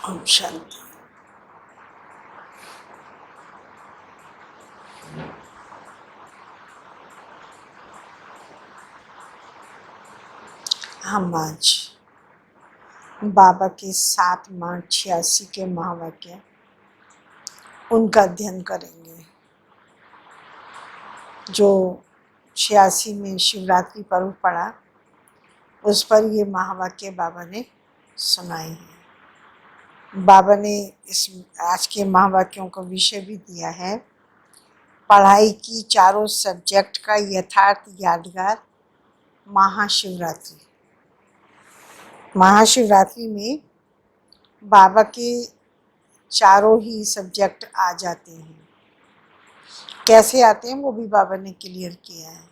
ओम शांति। हम आज बाबा के 7 मार्च 86 के महावाक्य उनका अध्ययन करेंगे, जो 86 में शिवरात्रि पर्व पड़ा उस पर ये महावाक्य बाबा ने सुनाए हैं। बाबा ने इस आज के महावाक्यों का विषय भी दिया है, पढ़ाई की चारों सब्जेक्ट का यथार्थ यादगार महाशिवरात्रि। महाशिवरात्रि में बाबा के चारों ही सब्जेक्ट आ जाते हैं। कैसे आते हैं वो भी बाबा ने क्लियर किया है।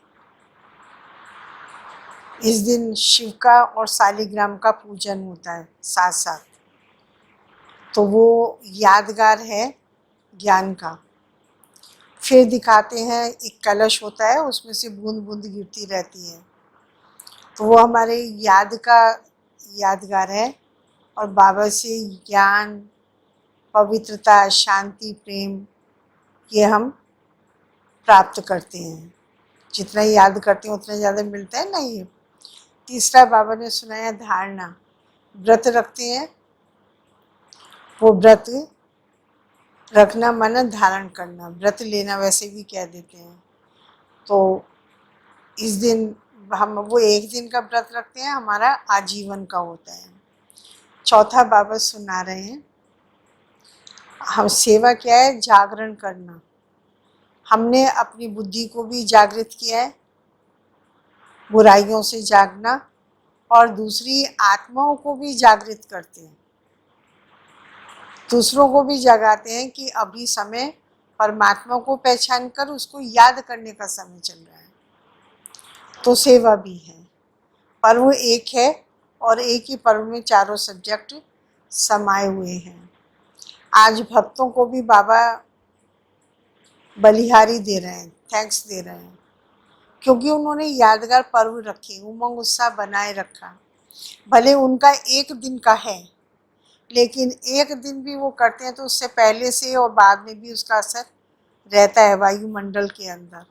इस दिन शिव का और शालिग्राम का पूजन होता है साथ साथ, तो वो यादगार है ज्ञान का। फिर दिखाते हैं एक कलश होता है, उसमें से बूंद बूंद गिरती रहती है, तो वो हमारे यादगार है। और बाबा से ज्ञान, पवित्रता, शांति, प्रेम ये हम प्राप्त करते हैं। जितना याद करते हैं उतना ज़्यादा मिलता है ना। ये तीसरा बाबा ने सुनाया धारणा। व्रत रखते हैं, वो व्रत रखना माना धारण करना, व्रत लेना वैसे भी कह देते हैं। तो इस दिन हम वो एक दिन का व्रत रखते हैं, हमारा आजीवन का होता है। चौथा बाबा सुना रहे हैं, हम सेवा क्या है? जागरण करना। हमने अपनी बुद्धि को भी जागृत किया है, बुराइयों से जागना, और दूसरी आत्माओं को भी जागृत करते हैं, दूसरों को भी जगाते हैं कि अभी समय परमात्मा को पहचान कर उसको याद करने का समय चल रहा है। तो सेवा भी है। पर्व एक है और एक ही पर्व में चारों सब्जेक्ट समाये हुए हैं। आज भक्तों को भी बाबा बलिहारी दे रहे हैं, थैंक्स दे रहे हैं, क्योंकि उन्होंने यादगार पर्व रखे, उमंग उत्साह बनाए रखा। भले उनका एक दिन का है, लेकिन एक दिन भी वो करते हैं तो उससे पहले से और बाद में भी उसका असर रहता है वायुमंडल के अंदर।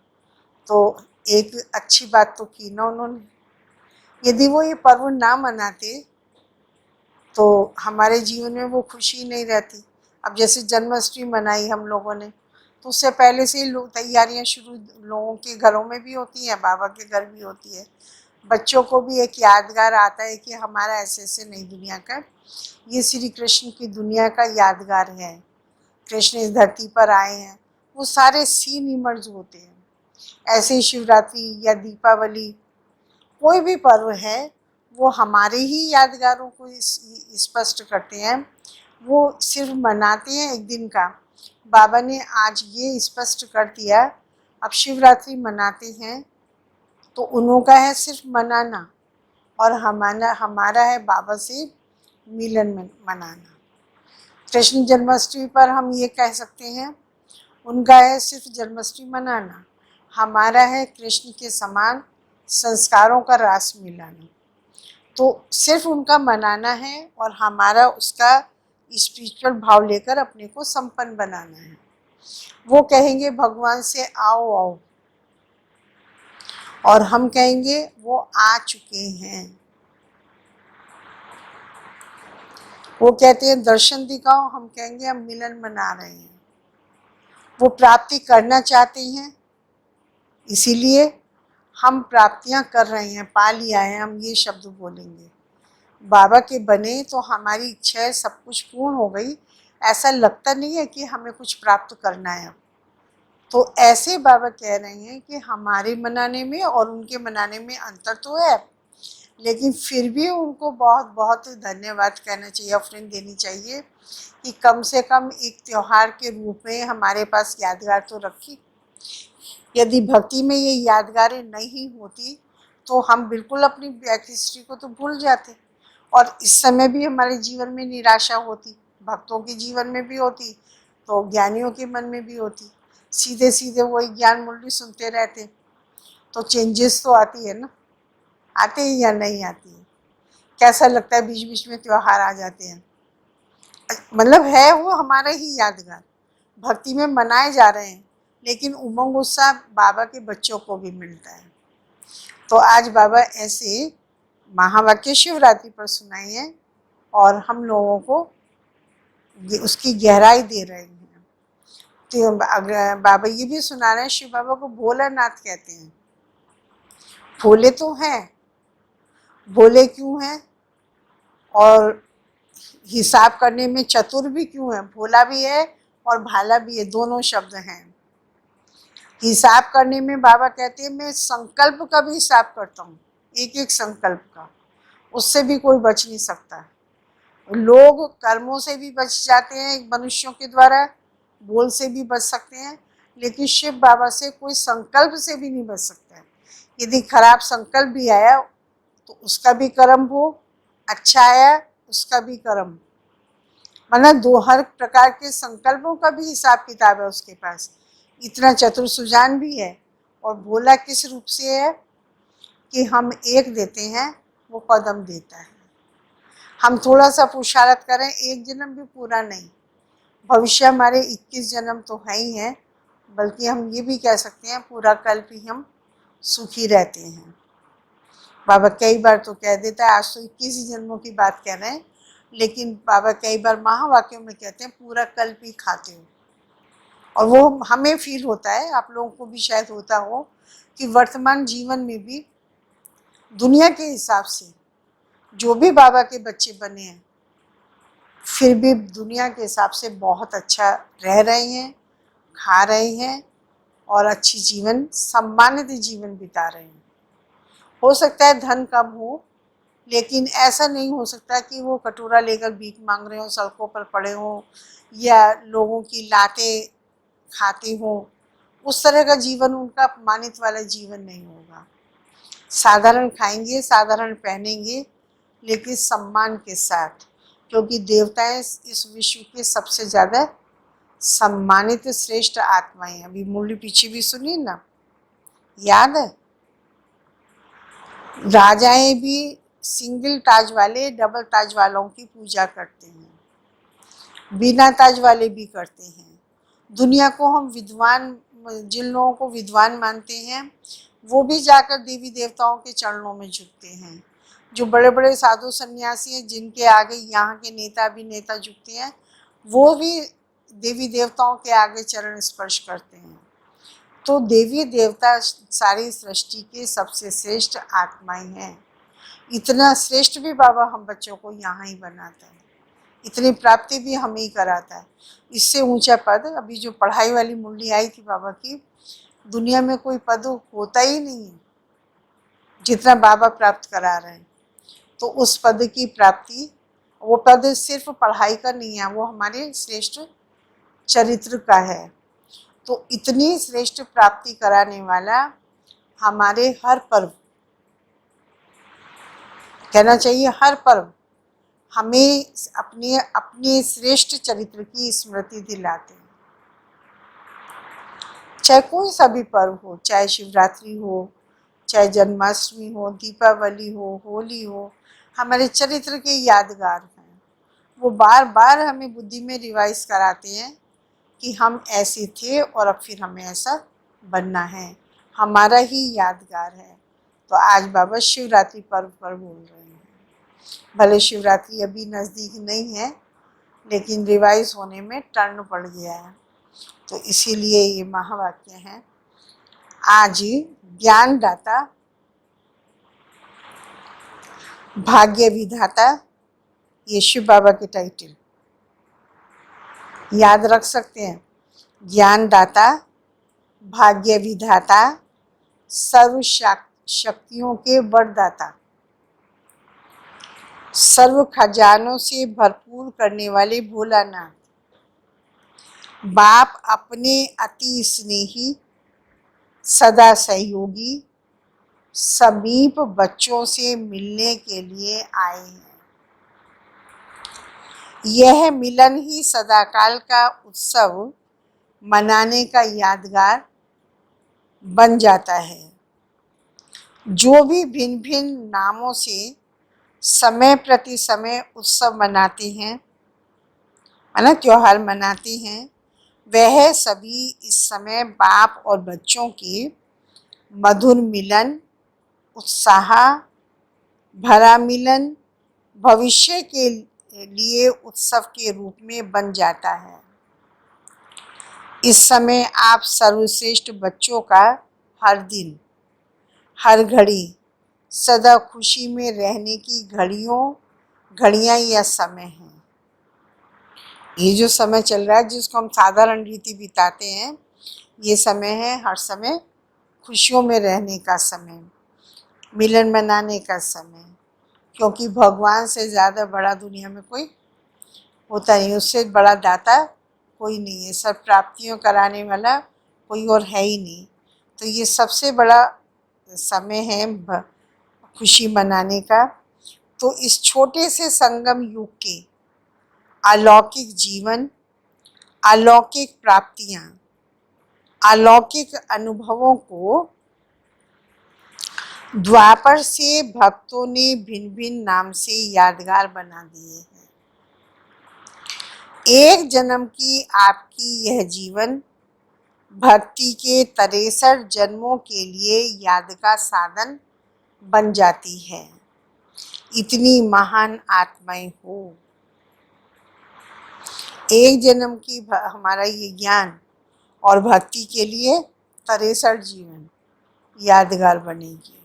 तो एक अच्छी बात तो की ना उन्होंने। यदि वो ये पर्व ना मनाते तो हमारे जीवन में वो खुशी नहीं रहती। अब जैसे जन्माष्टमी मनाई हम लोगों ने, तो उससे पहले से लोग तैयारियां शुरू लोगों के घरों में भी होती हैं, बाबा के घर भी होती है। बच्चों को भी एक यादगार आता है कि हमारा ऐसे ऐसे नई दुनिया का, ये श्री कृष्ण की दुनिया का यादगार है। कृष्ण इस धरती पर आए हैं, वो सारे सीन इमर्ज होते हैं। ऐसे ही शिवरात्रि या दीपावली, कोई भी पर्व है, वो हमारे ही यादगारों को स्पष्ट करते हैं। वो सिर्फ मनाते हैं एक दिन का। बाबा ने आज ये स्पष्ट कर दिया, अब शिवरात्रि मनाते हैं तो उन्हों का है सिर्फ मनाना, और हमारा है बाबा से मिलन मनाना। कृष्ण जन्माष्टमी पर हम ये कह सकते हैं, उनका है सिर्फ जन्माष्टमी मनाना, हमारा है कृष्ण के समान संस्कारों का रास मिलाना। तो सिर्फ उनका मनाना है और हमारा उसका स्पिरिचुअल भाव लेकर अपने को संपन्न बनाना है। वो कहेंगे भगवान से आओ आओ, और हम कहेंगे वो आ चुके हैं। वो कहते हैं दर्शन दिखाओ, हम कहेंगे हम मिलन मना रहे हैं। वो प्राप्ति करना चाहते हैं, इसीलिए हम प्राप्तियां कर रहे हैं, पा लिया है, हम ये शब्द बोलेंगे। बाबा के बने तो हमारी इच्छा है सब कुछ पूर्ण हो गई, ऐसा लगता नहीं है कि हमें कुछ प्राप्त करना है अब। तो ऐसे बाबा कह रहे हैं कि हमारे मनाने में और उनके मनाने में अंतर तो है, लेकिन फिर भी उनको बहुत बहुत धन्यवाद कहना चाहिए, ऑफरिंग देनी चाहिए कि कम से कम एक त्योहार के रूप में हमारे पास यादगार तो रखी। यदि भक्ति में ये यादगारें नहीं होती तो हम बिल्कुल अपनी बैक हिस्ट्री को तो भूल जाते, और इस समय भी हमारे जीवन में निराशा होती, भक्तों के जीवन में भी होती, तो ज्ञानियों के मन में भी होती। सीधे सीधे वही ज्ञान मुरली सुनते रहते तो चेंजेस तो आती है ना, आते ही या नहीं आती है। कैसा लगता है बीच बीच में त्योहार आ जाते हैं, मतलब है वो हमारा ही यादगार, भक्ति में मनाए जा रहे हैं, लेकिन उमंग उत्साह बाबा के बच्चों को भी मिलता है। तो आज बाबा ऐसे महावाक्य शिवरात्रि पर सुनाई है और हम लोगों को उसकी गहराई दे रहे हैं। तो अगर बाबा ये भी सुना रहे हैं, शिव बाबा को भोलानाथ कहते हैं। भोले तो हैं, भोले क्यों हैं और हिसाब करने में चतुर भी क्यों है? भोला भी है और भाला भी है, दोनों शब्द हैं। हिसाब करने में बाबा कहते हैं मैं संकल्प का भी हिसाब करता हूँ, एक एक संकल्प का, उससे भी कोई बच नहीं सकता। लोग कर्मों से भी बच जाते हैं मनुष्यों के द्वारा, बोल से भी बच सकते हैं, लेकिन शिव बाबा से कोई संकल्प से भी नहीं बच सकता है। यदि खराब संकल्प भी आया तो उसका भी कर्म हो, अच्छा आया उसका भी कर्म, मतलब दो हर प्रकार के संकल्पों का भी हिसाब किताब है उसके पास। इतना चतुर सुजान भी है। और भोला किस रूप से है कि हम एक देते हैं वो कदम देता है। हम थोड़ा सा पुरुषार्थ करें, एक जन्म भी पूरा नहीं, भविष्य हमारे 21 जन्म तो है ही हैं, बल्कि हम ये भी कह सकते हैं पूरा कल्प ही हम सुखी रहते हैं। बाबा कई बार तो कह देता है, आज तो 21 जन्मों की बात कह रहे हैं, लेकिन बाबा कई बार महावाक्यों में कहते हैं पूरा कल्प ही खाते हो। और वो हमें फील होता है, आप लोगों को भी शायद होता हो, कि वर्तमान जीवन में भी दुनिया के हिसाब से जो भी बाबा के बच्चे बने हैं, फिर भी दुनिया के हिसाब से बहुत अच्छा रह रहे हैं, खा रहे हैं और अच्छी जीवन, सम्मानित जीवन बिता रहे हैं। हो सकता है धन कम हो, लेकिन ऐसा नहीं हो सकता कि वो कटोरा लेकर भीख मांग रहे हो, सड़कों पर पड़े हों या लोगों की लातें खाते हों। उस तरह का जीवन उनका अपमानित वाला जीवन नहीं होगा। साधारण खाएंगे, साधारण पहनेंगे, लेकिन सम्मान के साथ, क्योंकि देवताएं इस विश्व के सबसे ज़्यादा सम्मानित श्रेष्ठ आत्माएं हैं। अभी मुरली पीछे भी सुनी ना, याद है? राजाएं भी सिंगल ताज वाले, डबल ताज वालों की पूजा करते हैं, बिना ताज वाले भी करते हैं। दुनिया को हम विद्वान, जिन लोगों को विद्वान मानते हैं, वो भी जाकर देवी देवताओं के चरणों में झुकते हैं। जो बड़े बड़े साधु सन्यासी हैं, जिनके आगे यहाँ के नेता अभिनेता झुकते हैं, वो भी देवी देवताओं के आगे चरण स्पर्श करते हैं। तो देवी देवता सारी सृष्टि के सबसे श्रेष्ठ आत्माएं हैं। इतना श्रेष्ठ भी बाबा हम बच्चों को यहाँ ही बनाता है, इतनी प्राप्ति भी हमें ही कराता है। इससे ऊंचा पद, अभी जो पढ़ाई वाली मुरली आई थी बाबा की, दुनिया में कोई पद होता ही नहीं है जितना बाबा प्राप्त करा रहे हैं। तो उस पद की प्राप्ति, वो पद सिर्फ पढ़ाई का नहीं है, वो हमारे श्रेष्ठ चरित्र का है। तो इतनी श्रेष्ठ प्राप्ति कराने वाला हमारे हर पर्व, कहना चाहिए हर पर्व, हमें अपने अपने श्रेष्ठ चरित्र की स्मृति दिलाते हैं। चाहे कोई सा भी पर्व हो, चाहे शिवरात्रि हो, चाहे जन्माष्टमी हो, दीपावली हो, होली हो, हमारे चरित्र के यादगार हैं। वो बार बार हमें बुद्धि में रिवाइज कराते हैं कि हम ऐसे थे और अब फिर हमें ऐसा बनना है, हमारा ही यादगार है। तो आज बाबा शिवरात्रि पर्व पर बोल रहे हैं। भले शिवरात्रि अभी नज़दीक नहीं है, लेकिन रिवाइज होने में टर्न पड़ गया है, तो इसीलिए ये महावाक्य है। आज ज्ञान दाता, भाग्य विधाता, ये शिव बाबा के टाइटल याद रख सकते हैं। ज्ञान दाता, भाग्य विधाता, सर्व शक्तियों के वरदाता, सर्व खजानों से भरपूर करने वाले भोलानाथ, बाप अपने अति स्नेही, सदा सहयोगी, समीप बच्चों से मिलने के लिए आए हैं। यह मिलन ही सदाकाल का उत्सव मनाने का यादगार बन जाता है। जो भी भिन्न भिन्न नामों से समय प्रति समय उत्सव मनाते हैं, माना त्योहार मनाते हैं, वह सभी इस समय बाप और बच्चों के मधुर मिलन, उत्साह भरा मिलन भविष्य के लिए उत्सव के रूप में बन जाता है। इस समय आप सर्वश्रेष्ठ बच्चों का हर दिन, हर घड़ी सदा खुशी में रहने की घड़ियां या समय है। ये जो समय चल रहा है जिसको हम साधारण रीति बिताते हैं, ये समय है हर समय खुशियों में रहने का समय, मिलन मनाने का समय, क्योंकि भगवान से ज़्यादा बड़ा दुनिया में कोई होता नहीं, उससे बड़ा दाता कोई नहीं है, सब प्राप्तियों कराने वाला कोई और है ही नहीं। तो ये सबसे बड़ा समय है खुशी मनाने का। तो इस छोटे से संगम युग के अलौकिक जीवन, अलौकिक प्राप्तियां, अलौकिक अनुभवों को द्वापर से भक्तों ने भिन्न भिन्न नाम से यादगार बना दिए हैं। एक जन्म की आपकी यह जीवन भक्ति के 63 जन्मों के लिए याद का साधन बन जाती है। इतनी महान आत्माएं हो। एक जन्म की हमारा ये ज्ञान और भक्ति के लिए 63 जीवन यादगार बनेगी।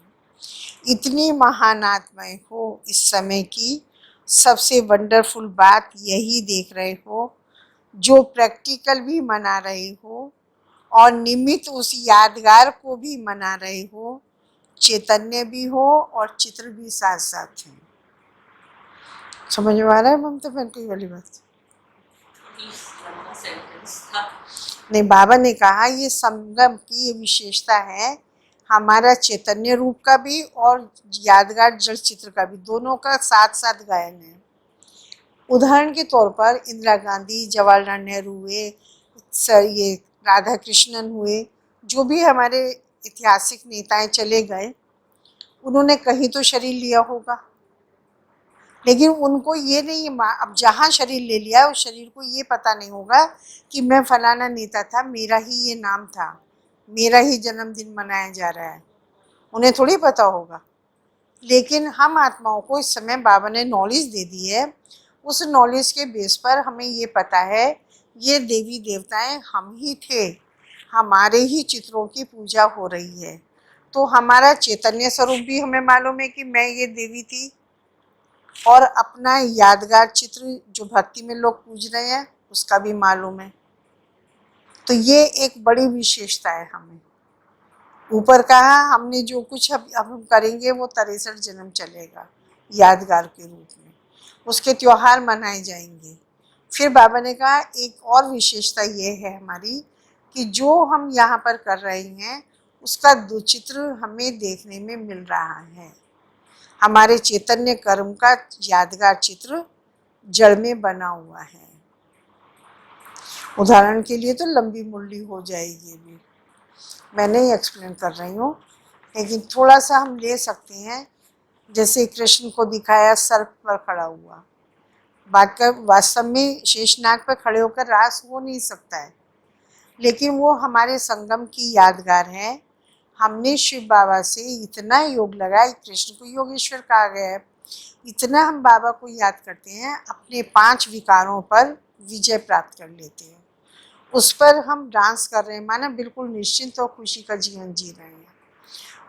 इतनी महान आत्माएं हो। इस समय की सबसे वंडरफुल बात यही देख रहे हो, जो प्रैक्टिकल भी मना रहे हो और निमित्त उस यादगार को भी मना रहे हो, चैतन्य भी हो और चित्र भी साथ साथ हैं। समझ में आ रहा है ममता बहन की वाली बात? नहीं, बाबा ने कहा ये संगम की ये विशेषता है, हमारा चैतन्य रूप का भी और यादगार जल चित्र का भी, दोनों का साथ साथ गायन है। उदाहरण के तौर पर इंदिरा गांधी, जवाहरलाल नेहरू हुए, ये राधा कृष्णन हुए, जो भी हमारे ऐतिहासिक नेताएं चले गए, उन्होंने कहीं तो शरीर लिया होगा, लेकिन उनको ये नहीं, अब जहाँ शरीर ले लिया उस शरीर को ये पता नहीं होगा कि मैं फलाना नेता था, मेरा ही ये नाम था, मेरा ही जन्मदिन मनाया जा रहा है, उन्हें थोड़ी पता होगा। लेकिन हम आत्माओं को इस समय बाबा ने नॉलेज दे दी है। उस नॉलेज के बेस पर हमें ये पता है ये देवी देवताएं हम ही थे, हमारे ही चित्रों की पूजा हो रही है। तो हमारा चैतन्य स्वरूप भी हमें मालूम है कि मैं ये देवी थी, और अपना यादगार चित्र जो भक्ति में लोग पूज रहे हैं उसका भी मालूम है। तो ये एक बड़ी विशेषता है हमें। ऊपर कहा हमने जो कुछ अब हम करेंगे वो 63 जन्म चलेगा यादगार के रूप में, उसके त्योहार मनाए जाएंगे। फिर बाबा ने कहा एक और विशेषता ये है हमारी कि जो हम यहाँ पर कर रहे हैं उसका चित्र हमें देखने में मिल रहा है। हमारे चैतन्य कर्म का यादगार चित्र जड़ में बना हुआ है। उदाहरण के लिए तो लंबी मुरली हो जाएगी, भी मैं नहीं एक्सप्लेन कर रही हूँ, लेकिन थोड़ा सा हम ले सकते हैं। जैसे कृष्ण को दिखाया सर्प पर खड़ा हुआ, वास्तव में शेषनाग पर खड़े होकर रास हो नहीं सकता है, लेकिन वो हमारे संगम की यादगार है। हमने शिव बाबा से इतना योग लगाया, कृष्ण को योगेश्वर कहा गया है, इतना हम बाबा को याद करते हैं, अपने 5 विकारों पर विजय प्राप्त कर लेते हैं। उस पर हम डांस कर रहे हैं, माना बिल्कुल निश्चिंत और खुशी का जीवन जी रहे हैं।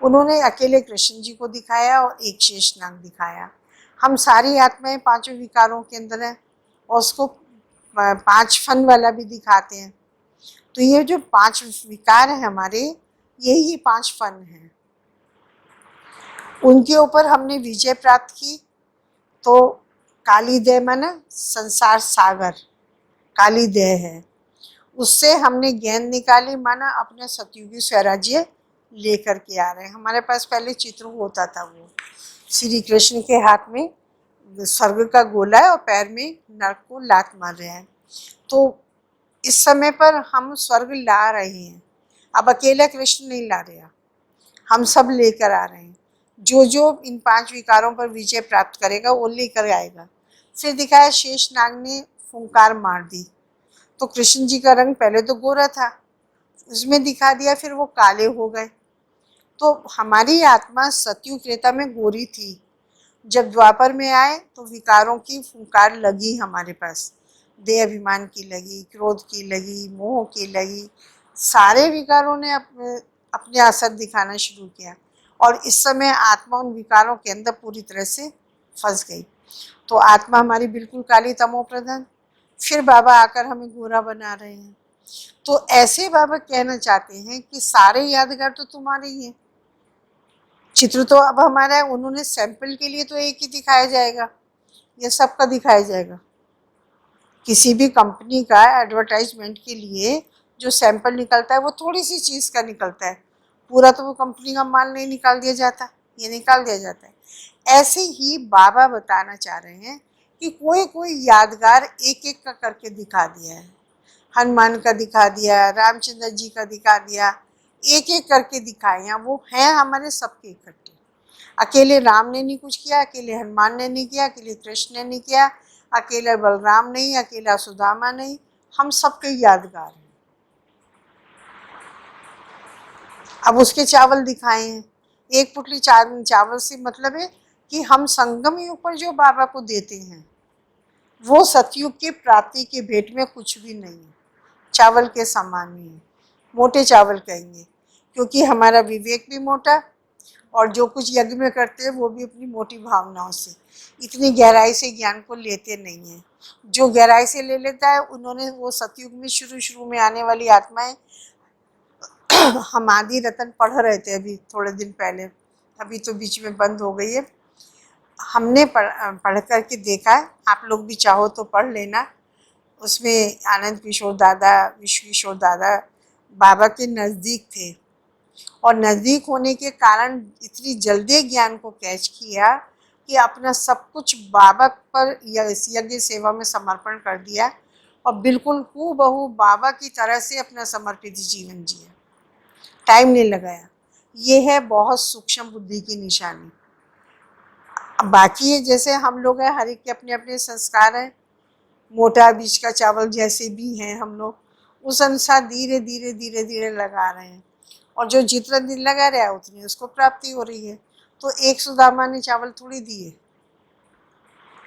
उन्होंने अकेले कृष्ण जी को दिखाया और एक शेषनाग दिखाया। हम सारी आत्माएं 5 विकारों के अंदर हैं और उसको 5 फन वाला भी दिखाते हैं। तो ये जो 5 विकार हैं हमारे, यही 5 फन हैं, उनके ऊपर हमने विजय प्राप्त की। तो काली देह माना संसार सागर काली देह है, उससे हमने ज्ञान निकाली, माना अपने सतयुगी स्वराज्य लेकर के आ रहे हैं। हमारे पास पहले चित्र होता था, वो श्री कृष्ण के हाथ में स्वर्ग का गोला है और पैर में नरक को लात मार रहे हैं। तो इस समय पर हम स्वर्ग ला रहे हैं। अब अकेला कृष्ण नहीं ला रहे, हम सब लेकर आ रहे हैं। जो जो इन 5 विकारों पर विजय प्राप्त करेगा वो लेकर आएगा। फिर दिखाया शेषनाग ने फुंकार मार दी। तो कृष्ण जी का रंग पहले तो गोरा था, उसमें दिखा दिया, फिर वो काले हो गए। तो हमारी आत्मा सतयुग त्रेता में गोरी थी, जब द्वापर में आए तो विकारों की फुंकार लगी हमारे पास। देह अभिमान की लगी, क्रोध की लगी, मोह की लगी, सारे विकारों ने अपने असर दिखाना शुरू किया। और इस समय आत्मा उन विकारों के अंदर पूरी तरह से फंस गई। तो आत्मा हमारी बिल्कुल काली तमो प्रधान, फिर बाबा आकर हमें गोरा बना रहे हैं। तो ऐसे बाबा कहना चाहते हैं कि सारे यादगार तो तुम्हारे ही हैं, चित्र तो अब हमारा है। उन्होंने सैंपल के लिए तो एक ही दिखाया जाएगा या सबका दिखाया जाएगा? किसी भी कंपनी का एडवर्टाइजमेंट के लिए जो सैंपल निकलता है वो थोड़ी सी चीज़ का निकलता है, पूरा तो वो कंपनी का माल नहीं निकाल दिया जाता, ये निकाल दिया जाता है। ऐसे ही बाबा बताना चाह रहे हैं कि कोई कोई यादगार एक एक का करके दिखा दिया है। हनुमान का दिखा दिया, रामचंद्र जी का दिखा दिया, एक एक करके दिखाए हैं। वो हैं हमारे सबके इकट्ठे। अकेले राम ने नहीं कुछ किया, अकेले हनुमान ने नहीं किया, अकेले कृष्ण ने नहीं किया, अकेला बलराम नहीं, अकेला सुदामा नहीं, हम सबके यादगार हैं। अब उसके चावल दिखाए हैं। एक पुटली चावल से मतलब है कि हम संगम युग पर जो बाबा को देते हैं वो सतयुग की प्राप्ति के भेंट में कुछ भी नहीं है, चावल के समान ही है। मोटे चावल कहेंगे, क्योंकि हमारा विवेक भी मोटा, और जो कुछ यज्ञ में करते हैं वो भी अपनी मोटी भावनाओं से, इतनी गहराई से ज्ञान को लेते नहीं हैं। जो गहराई से ले लेता है, उन्होंने वो सतयुग में शुरू में आने वाली आत्माएं हम आदि रतन पढ़ रहे थे अभी थोड़े दिन पहले, अभी तो बीच में बंद हो गई है। हमने पढ़ करके देखा है, आप लोग भी चाहो तो पढ़ लेना। उसमें आनंद किशोर दादा, विश्व किशोर दादा बाबा के नज़दीक थे, और नज़दीक होने के कारण इतनी जल्दी ज्ञान को कैच किया कि अपना सब कुछ बाबा पर यज्ञ सेवा में समर्पण कर दिया, और बिल्कुल हूबहू बाबा की तरह से अपना समर्पित जीवन जिया, टाइम नहीं लगाया। ये है बहुत सूक्ष्म बुद्धि की निशानी। बाकी है जैसे हम लोग हैं, हर एक के अपने अपने संस्कार हैं, मोटा बीज का चावल जैसे भी हैं हम लोग, उस अनुसार धीरे धीरे धीरे धीरे लगा रहे हैं, और जो जितना दिन लगा रहा है उतनी उसको प्राप्ति हो रही है। तो एक सुदामा ने चावल थोड़ी दिए,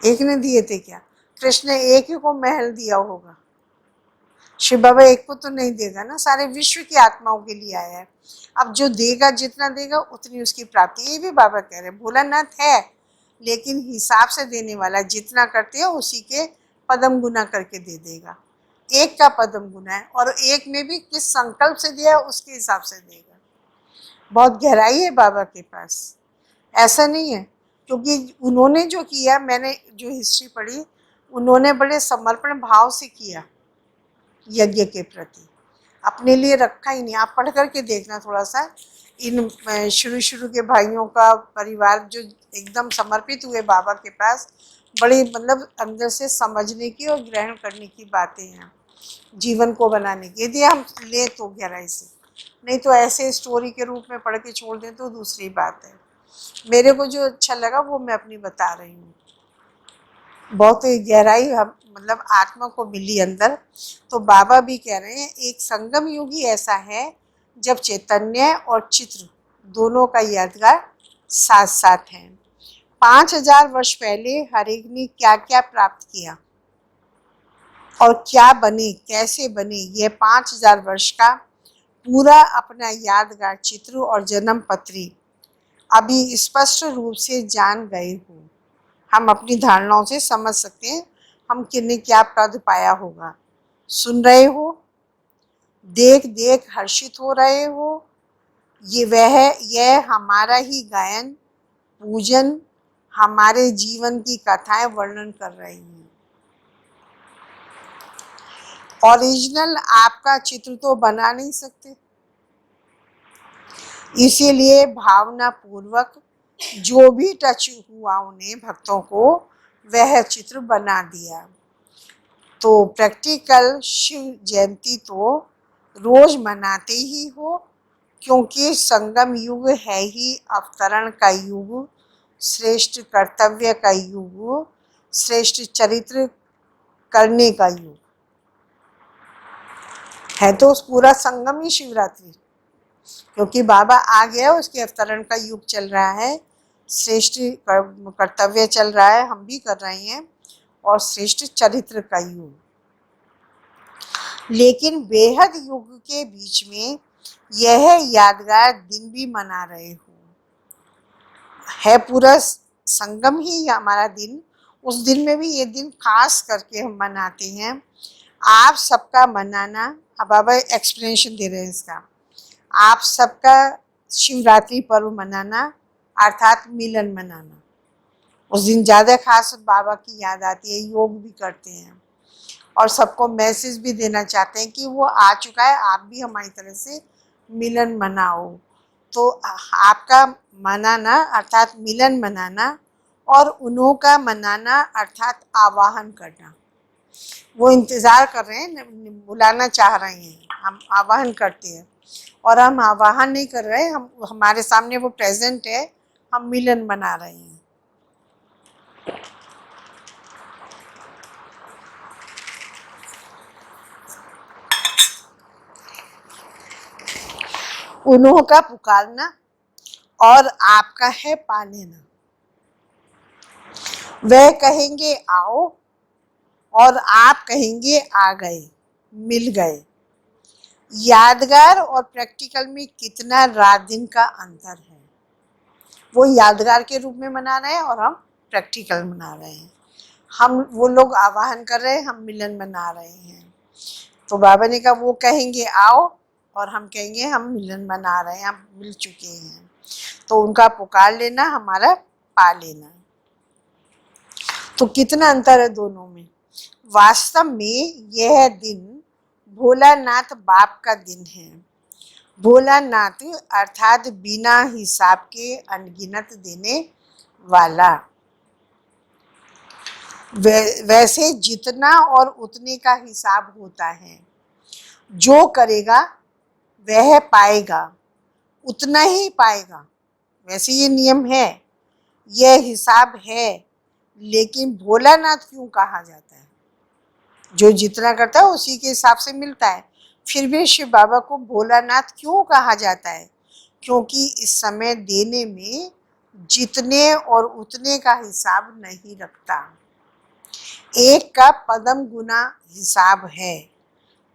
एक ने दिए थे क्या? कृष्ण ने एक ही को महल दिया होगा, शिव बाबा एक को तो नहीं देगा ना, सारे विश्व की आत्माओं के लिए आया है। अब जो देगा, जितना देगा उतनी उसकी प्राप्ति, ये भी बाबा कह रहे हैं। भोलानाथ है लेकिन हिसाब से देने वाला, जितना करते हो उसी के पदम गुना करके दे देगा। एक का पदम गुना है, और एक में भी किस संकल्प से दिया उसके हिसाब से देगा। बहुत गहराई है बाबा के पास, ऐसा नहीं है। क्योंकि उन्होंने जो किया, मैंने जो हिस्ट्री पढ़ी, उन्होंने बड़े समर्पण भाव से किया यज्ञ के प्रति, अपने लिए रखा ही नहीं। आप पढ़ करके देखना थोड़ा सा, इन शुरू के भाइयों का परिवार जो एकदम समर्पित हुए बाबा के पास, बड़ी मतलब अंदर से समझने की और ग्रहण करने की बातें हैं जीवन को बनाने की, यदि हम ले तो गहराई से। नहीं तो ऐसे स्टोरी के रूप में पढ़ के छोड़ दें तो दूसरी बात है। मेरे को जो अच्छा लगा वो मैं अपनी बता रही हूँ। बहुत गहराई हम मतलब आत्मा को मिली अंदर। तो बाबा भी कह रहे हैं एक संगम युग ही ऐसा है जब चैतन्य और चित्र दोनों का यादगार साथ साथ है। 5000 वर्ष पहले हर एक ने क्या क्या प्राप्त किया और क्या बने, कैसे बने, यह 5000 वर्ष का पूरा अपना यादगार चित्र और जन्म पत्री अभी स्पष्ट रूप से जान गए हो। हम अपनी धारणाओं से समझ सकते हैं हम किन्हें क्या पद पाया होगा। सुन रहे हो, देख देख हर्षित हो रहे हो, यह हमारा ही गायन, पूजन, हमारे जीवन की कथाएं वर्णन कर रही हैं। ओरिजिनल आपका चित्र तो बना नहीं सकते, इसीलिए भावना पूर्वक जो भी टच हुआ उन्हें भक्तों को वह चित्र बना दिया। तो प्रैक्टिकल शिव जयंती तो रोज मनाते ही हो, क्योंकि संगम युग है ही अवतरण का युग, श्रेष्ठ कर्तव्य का युग, श्रेष्ठ चरित्र करने का योग है। तो उस पूरा संगम ही शिवरात्रि, क्योंकि बाबा आ गया, उसके अवतरण का युग चल रहा है, श्रेष्ठ कर्तव्य चल रहा है, हम भी कर रहे हैं, और श्रेष्ठ चरित्र का युग। लेकिन बेहद युग के बीच में यह यादगार दिन भी मना रहे हो, है पूरा संगम ही हमारा दिन। उस दिन में भी ये दिन खास करके हम मनाते हैं। आप सबका मनाना, अब बाबा एक्सप्लेनेशन दे रहे हैं इसका, आप सबका शिवरात्रि पर्व मनाना अर्थात मिलन मनाना। उस दिन ज़्यादा खास बाबा की याद आती है, योग भी करते हैं और सबको मैसेज भी देना चाहते हैं कि वो आ चुका है, आप भी हमारी तरह से मिलन मनाओ। तो आपका मनाना अर्थात मिलन मनाना, और उन्हों का मनाना अर्थात आवाहन करना। वो इंतज़ार कर रहे हैं, बुलाना चाह रहे हैं, हम आवाहन करते हैं, और हम आवाहन नहीं कर रहे, हम हमारे सामने वो प्रेजेंट है, हम मिलन मना रहे हैं। उन्हों का पुकारना और आपका है पा लेना। वह कहेंगे आओ और आप कहेंगे आ गए, मिल गए। यादगार और प्रैक्टिकल में कितना रात दिन का अंतर है। वो यादगार के रूप में मना रहे हैं और हम प्रैक्टिकल मना रहे हैं। हम वो लोग आवाहन कर रहे हैं, हम मिलन मना रहे हैं। तो बाबा ने कहा वो कहेंगे आओ और हम कहेंगे हम मिलन मना रहे हैं, हम मिल चुके हैं। तो उनका पुकार लेना, हमारा पा लेना। तो कितना अंतर है दोनों में। वास्तव में यह दिन भोलानाथ बाप का दिन है। भोलानाथ अर्थात बिना हिसाब के अनगिनत देने वाला। वैसे जितना और उतने का हिसाब होता है, जो करेगा वह पाएगा, उतना ही पाएगा। वैसे ये नियम है, यह हिसाब है। लेकिन भोलानाथ क्यों कहा जाता है? जो जितना करता है उसी के हिसाब से मिलता है। फिर भी शिव बाबा को भोलानाथ क्यों कहा जाता है? क्योंकि इस समय देने में जितने और उतने का हिसाब नहीं रखता। एक का पदम गुना हिसाब है,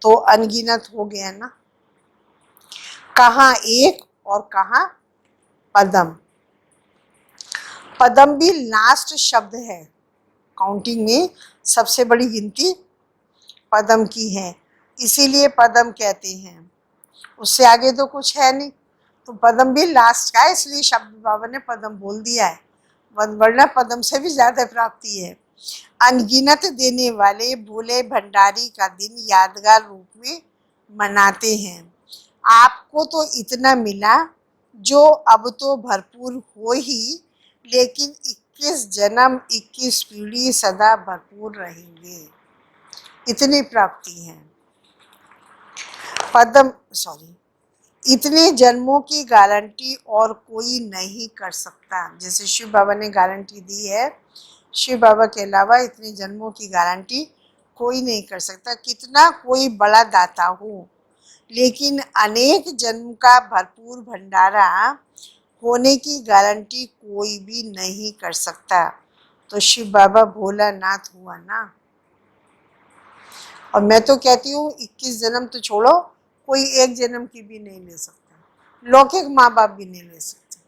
तो अनगिनत हो गया ना। कहाँ एक और कहाँ पदम। पदम भी लास्ट शब्द है। काउंटिंग में सबसे बड़ी गिनती पदम की है, इसीलिए पदम कहते हैं। उससे आगे तो कुछ है नहीं, तो पदम भी लास्ट का है, इसलिए शब्द बाबा ने पदम बोल दिया है। वरना पदम से भी ज्यादा प्राप्ति है। अनगिनत देने वाले भोले भंडारी का दिन यादगार रूप में मनाते हैं। आपको तो इतना मिला जो अब तो भरपूर हो ही, लेकिन 21 जन्म 21 पीढ़ी सदा भरपूर रहेंगे। इतनी प्राप्ति है। इतने जन्मों की गारंटी और कोई नहीं कर सकता। जैसे शिव बाबा ने गारंटी दी है, शिव बाबा के अलावा इतने जन्मों की गारंटी कोई नहीं कर सकता, कितना कोई बड़ा दाता हो। लेकिन अनेक जन्म का भरपूर भंडारा होने की गारंटी कोई भी नहीं कर सकता। तो शिव बाबा भोलानाथ हुआ ना। और मैं तो कहती हूँ 21 जन्म तो छोड़ो, कोई एक जन्म की भी नहीं ले सकता। लौकिक माँ बाप भी नहीं ले सकते,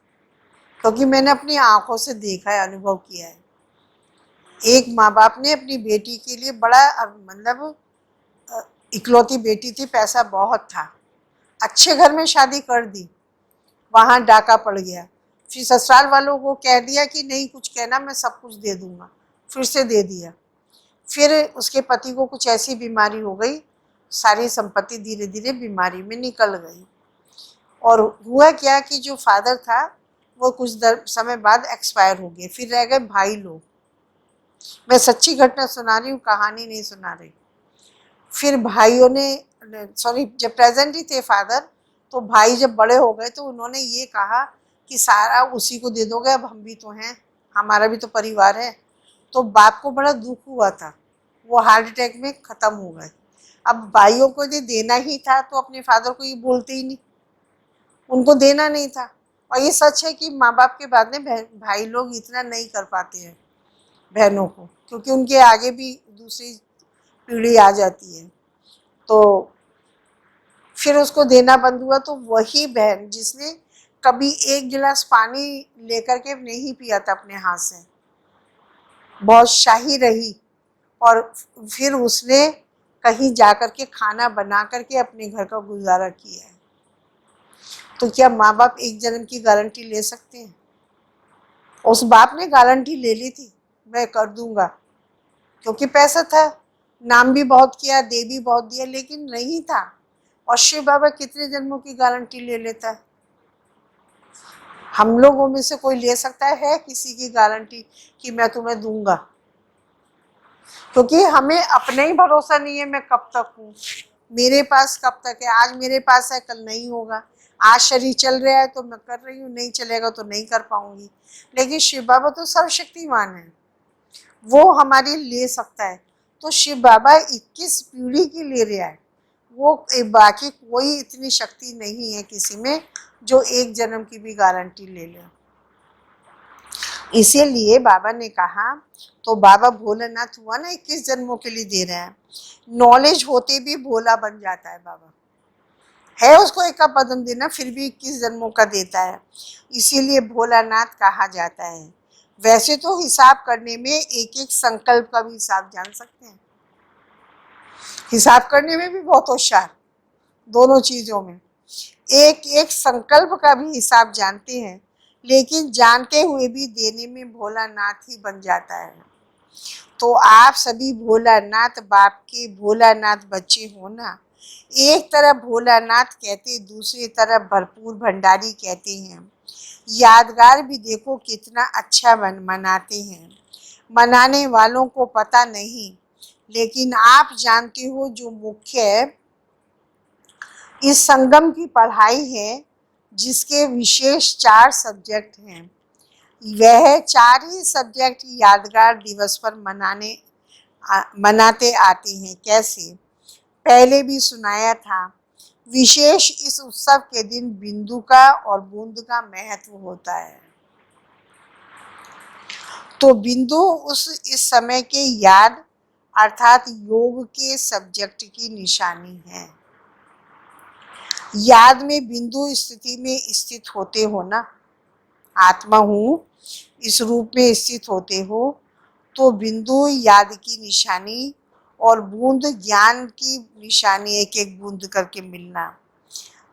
क्योंकि मैंने अपनी आंखों से देखा है, अनुभव किया है। एक माँ बाप ने अपनी बेटी के लिए बड़ा, मतलब इकलौती बेटी थी, पैसा बहुत था, अच्छे घर में शादी कर दी, वहाँ डाका पड़ गया। फिर ससुराल वालों को कह दिया कि नहीं कुछ कहना, मैं सब कुछ दे दूंगा। फिर से दे दिया। फिर उसके पति को कुछ ऐसी बीमारी हो गई, सारी संपत्ति धीरे धीरे बीमारी में निकल गई। और हुआ क्या कि जो फादर था वो कुछ समय बाद एक्सपायर हो गए। फिर रह गए भाई लोग। मैं सच्ची घटना सुना रही हूँ, कहानी नहीं सुना रही। फिर भाइयों ने, जब प्रेजेंट ही थे फादर, तो भाई जब बड़े हो गए तो उन्होंने ये कहा कि सारा उसी को दे दोगे, अब हम भी तो हैं, हमारा भी तो परिवार है। तो बाप को बड़ा दुख हुआ था। वो हार्ट अटैक में ख़त्म हो गए। अब भाइयों को यदि देना ही था तो अपने फादर को ये बोलते ही नहीं, उनको देना नहीं था। और ये सच है कि माँ बाप के बाद में भाई लोग इतना नहीं कर पाते हैं बहनों को, क्योंकि उनके आगे भी दूसरी पीढ़ी आ जाती है। तो फिर उसको देना बंद हुआ। तो वही बहन जिसने कभी एक गिलास पानी लेकर के नहीं पिया था अपने हाथ से, बहुत शाही रही, और फिर उसने कहीं जाकर के खाना बना करके अपने घर का गुजारा किया है। तो क्या माँ बाप एक जन्म की गारंटी ले सकते हैं? उस बाप ने गारंटी ले ली थी, मैं कर दूंगा, क्योंकि पैसा था, नाम भी बहुत किया, दे भी बहुत दिया, लेकिन नहीं था। और शिव बाबा कितने जन्मों की गारंटी ले लेता है? हम लोगों में से कोई ले सकता है किसी की गारंटी कि मैं तुम्हें दूंगा? क्योंकि हमें अपने ही भरोसा नहीं है, मैं कब तक हूँ, मेरे पास कब तक है। आज मेरे पास है, कल नहीं होगा। आज शरीर चल रहा है तो मैं कर रही हूँ, नहीं चलेगा तो नहीं कर पाऊंगी। लेकिन शिव बाबा तो सर्वशक्तिमान है, वो हमारी ले सकता है। तो शिव बाबा 21 पीढ़ी की ले रहा है, वो बाकी कोई इतनी शक्ति नहीं है किसी में जो एक जन्म की भी गारंटी ले ले। इसीलिए बाबा ने कहा, तो बाबा भोलेनाथ हुआ ना, 21 जन्मों के लिए दे रहा है। नॉलेज होते भी भोला बन जाता है बाबा, है उसको एक का पदम देना, फिर भी 21 जन्मों का देता है, इसीलिए भोलानाथ कहा जाता है। वैसे तो हिसाब करने में एक एक संकल्प का भी हिसाब जान सकते हैं, हिसाब करने में भी बहुत होशियार, दोनों चीजों में एक एक संकल्प का भी हिसाब जानते हैं, लेकिन जानते हुए भी देने में भोलानाथ ही बन जाता है। तो आप सभी भोलानाथ बाप के भोलानाथ बच्चे हो ना। एक तरफ भोलानाथ कहते, दूसरी तरफ भरपूर भंडारी कहते हैं। यादगार भी देखो कितना अच्छा मनाते हैं, मनाने वालों को पता नहीं, लेकिन आप जानते हो जो मुख्य इस संगम की पढ़ाई है, जिसके विशेष 4 सब्जेक्ट हैं, वह 4 ही सब्जेक्ट यादगार दिवस पर मनाते आते हैं। कैसे? पहले भी सुनाया था। विशेष इस उत्सव के दिन बिंदु का और बूंद का महत्व होता है। तो बिंदु इस समय के याद अर्थात योग के सब्जेक्ट की निशानी है। याद में बिंदु स्थिति में स्थित होते हो ना, आत्मा हूँ इस रूप में स्थित होते हो, तो बिंदु याद की निशानी और बूंद ज्ञान की निशानी, एक एक बूंद करके मिलना।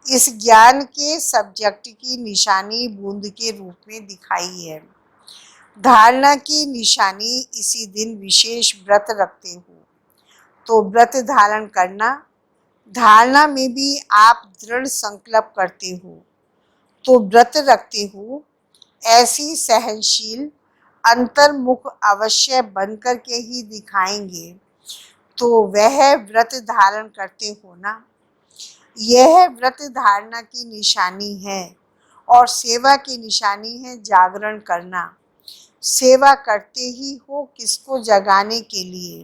इस ज्ञान के सब्जेक्ट की निशानी बूंद के रूप में दिखाई है। धारणा की निशानी इसी दिन विशेष व्रत रखते हो, तो व्रत धारण करना। धारणा में भी आप दृढ़ संकल्प करते हो, तो व्रत रखते हो। ऐसी सहनशील अंतर्मुख अवश्य बनकर के ही दिखाएंगे, तो वह व्रत धारण करते हो ना। यह व्रत धारणा की निशानी है, और सेवा की निशानी है जागरण करना। सेवा करते ही हो किसको? जगाने के लिए।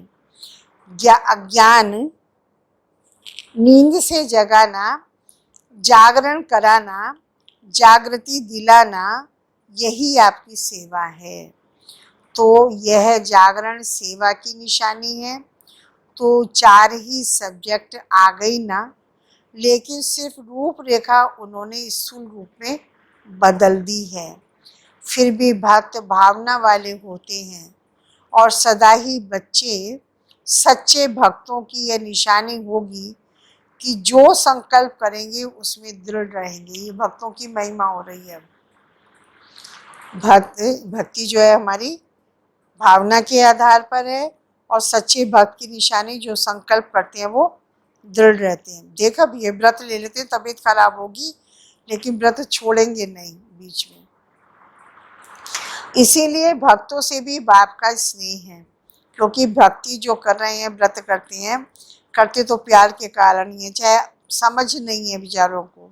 अज्ञान नींद से जगाना, जागरण कराना, जागृति दिलाना, यही आपकी सेवा है। तो यह जागरण सेवा की निशानी है। तो 4 ही सब्जेक्ट आ गई ना, लेकिन सिर्फ रूपरेखा उन्होंने स्थूल रूप में बदल दी है। फिर भी भक्त भावना वाले होते हैं, और सदा ही बच्चे सच्चे भक्तों की यह निशानी होगी कि जो संकल्प करेंगे उसमें दृढ़ रहेंगे। ये भक्तों की महिमा हो रही है। भक्ति जो है हमारी भावना के आधार पर है, और सच्चे भक्त की निशानी जो संकल्प करते हैं वो दृढ़ रहते हैं। देखो अब ये व्रत ले लेते हैं, तबीयत खराब होगी लेकिन व्रत छोड़ेंगे नहीं बीच में। इसीलिए भक्तों से भी बाप का स्नेह है, क्योंकि भक्ति जो कर रहे हैं, व्रत करते हैं, करते तो प्यार के कारण ही है, चाहे समझ नहीं है बेचारों को।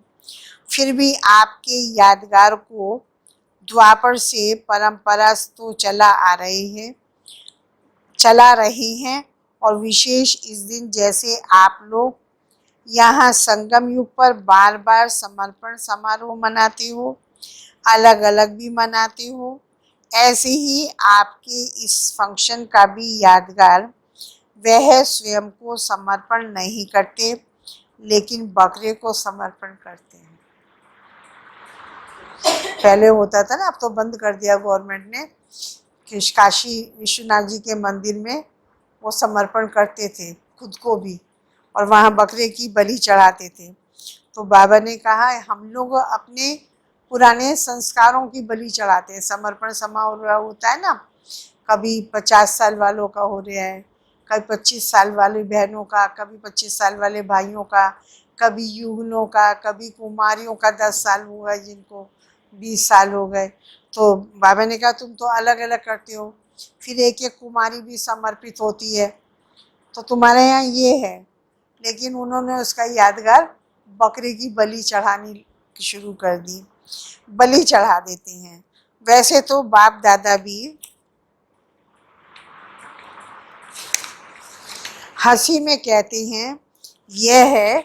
फिर भी आपके यादगार को द्वापर से परंपरा तो चला रही हैं, और विशेष इस दिन जैसे आप लोग यहाँ संगम युग पर बार बार समर्पण समारोह मनाते हो, अलग अलग भी मनाते हो, ऐसे ही आपके इस फंक्शन का भी यादगार वह स्वयं को समर्पण नहीं करते लेकिन बकरे को समर्पण करते हैं। पहले होता था ना, अब तो बंद कर दिया गवर्नमेंट ने, कि काशी विश्वनाथ जी के मंदिर में वो समर्पण करते थे खुद को भी, और वहाँ बकरे की बलि चढ़ाते थे। तो बाबा ने कहा हम लोग अपने पुराने संस्कारों की बलि चढ़ाते हैं। समर्पण समारोह होता है ना, कभी 50 साल वालों का हो रहा है, कभी 25 साल वाली बहनों का, कभी 25 साल वाले भाइयों का, कभी युगलों का, कभी कुमारियों का 10 साल हुआ, जिनको 20 साल हो गए। तो बाबा ने कहा तुम तो अलग अलग करते हो, फिर एक एक कुमारी भी समर्पित होती है, तो तुम्हारे यहाँ ये है। लेकिन उन्होंने उसका यादगार बकरे की बलि चढ़ानी शुरू कर दी, बलि चढ़ा देते हैं। वैसे तो बाप दादा भी हंसी में कहते हैं यह है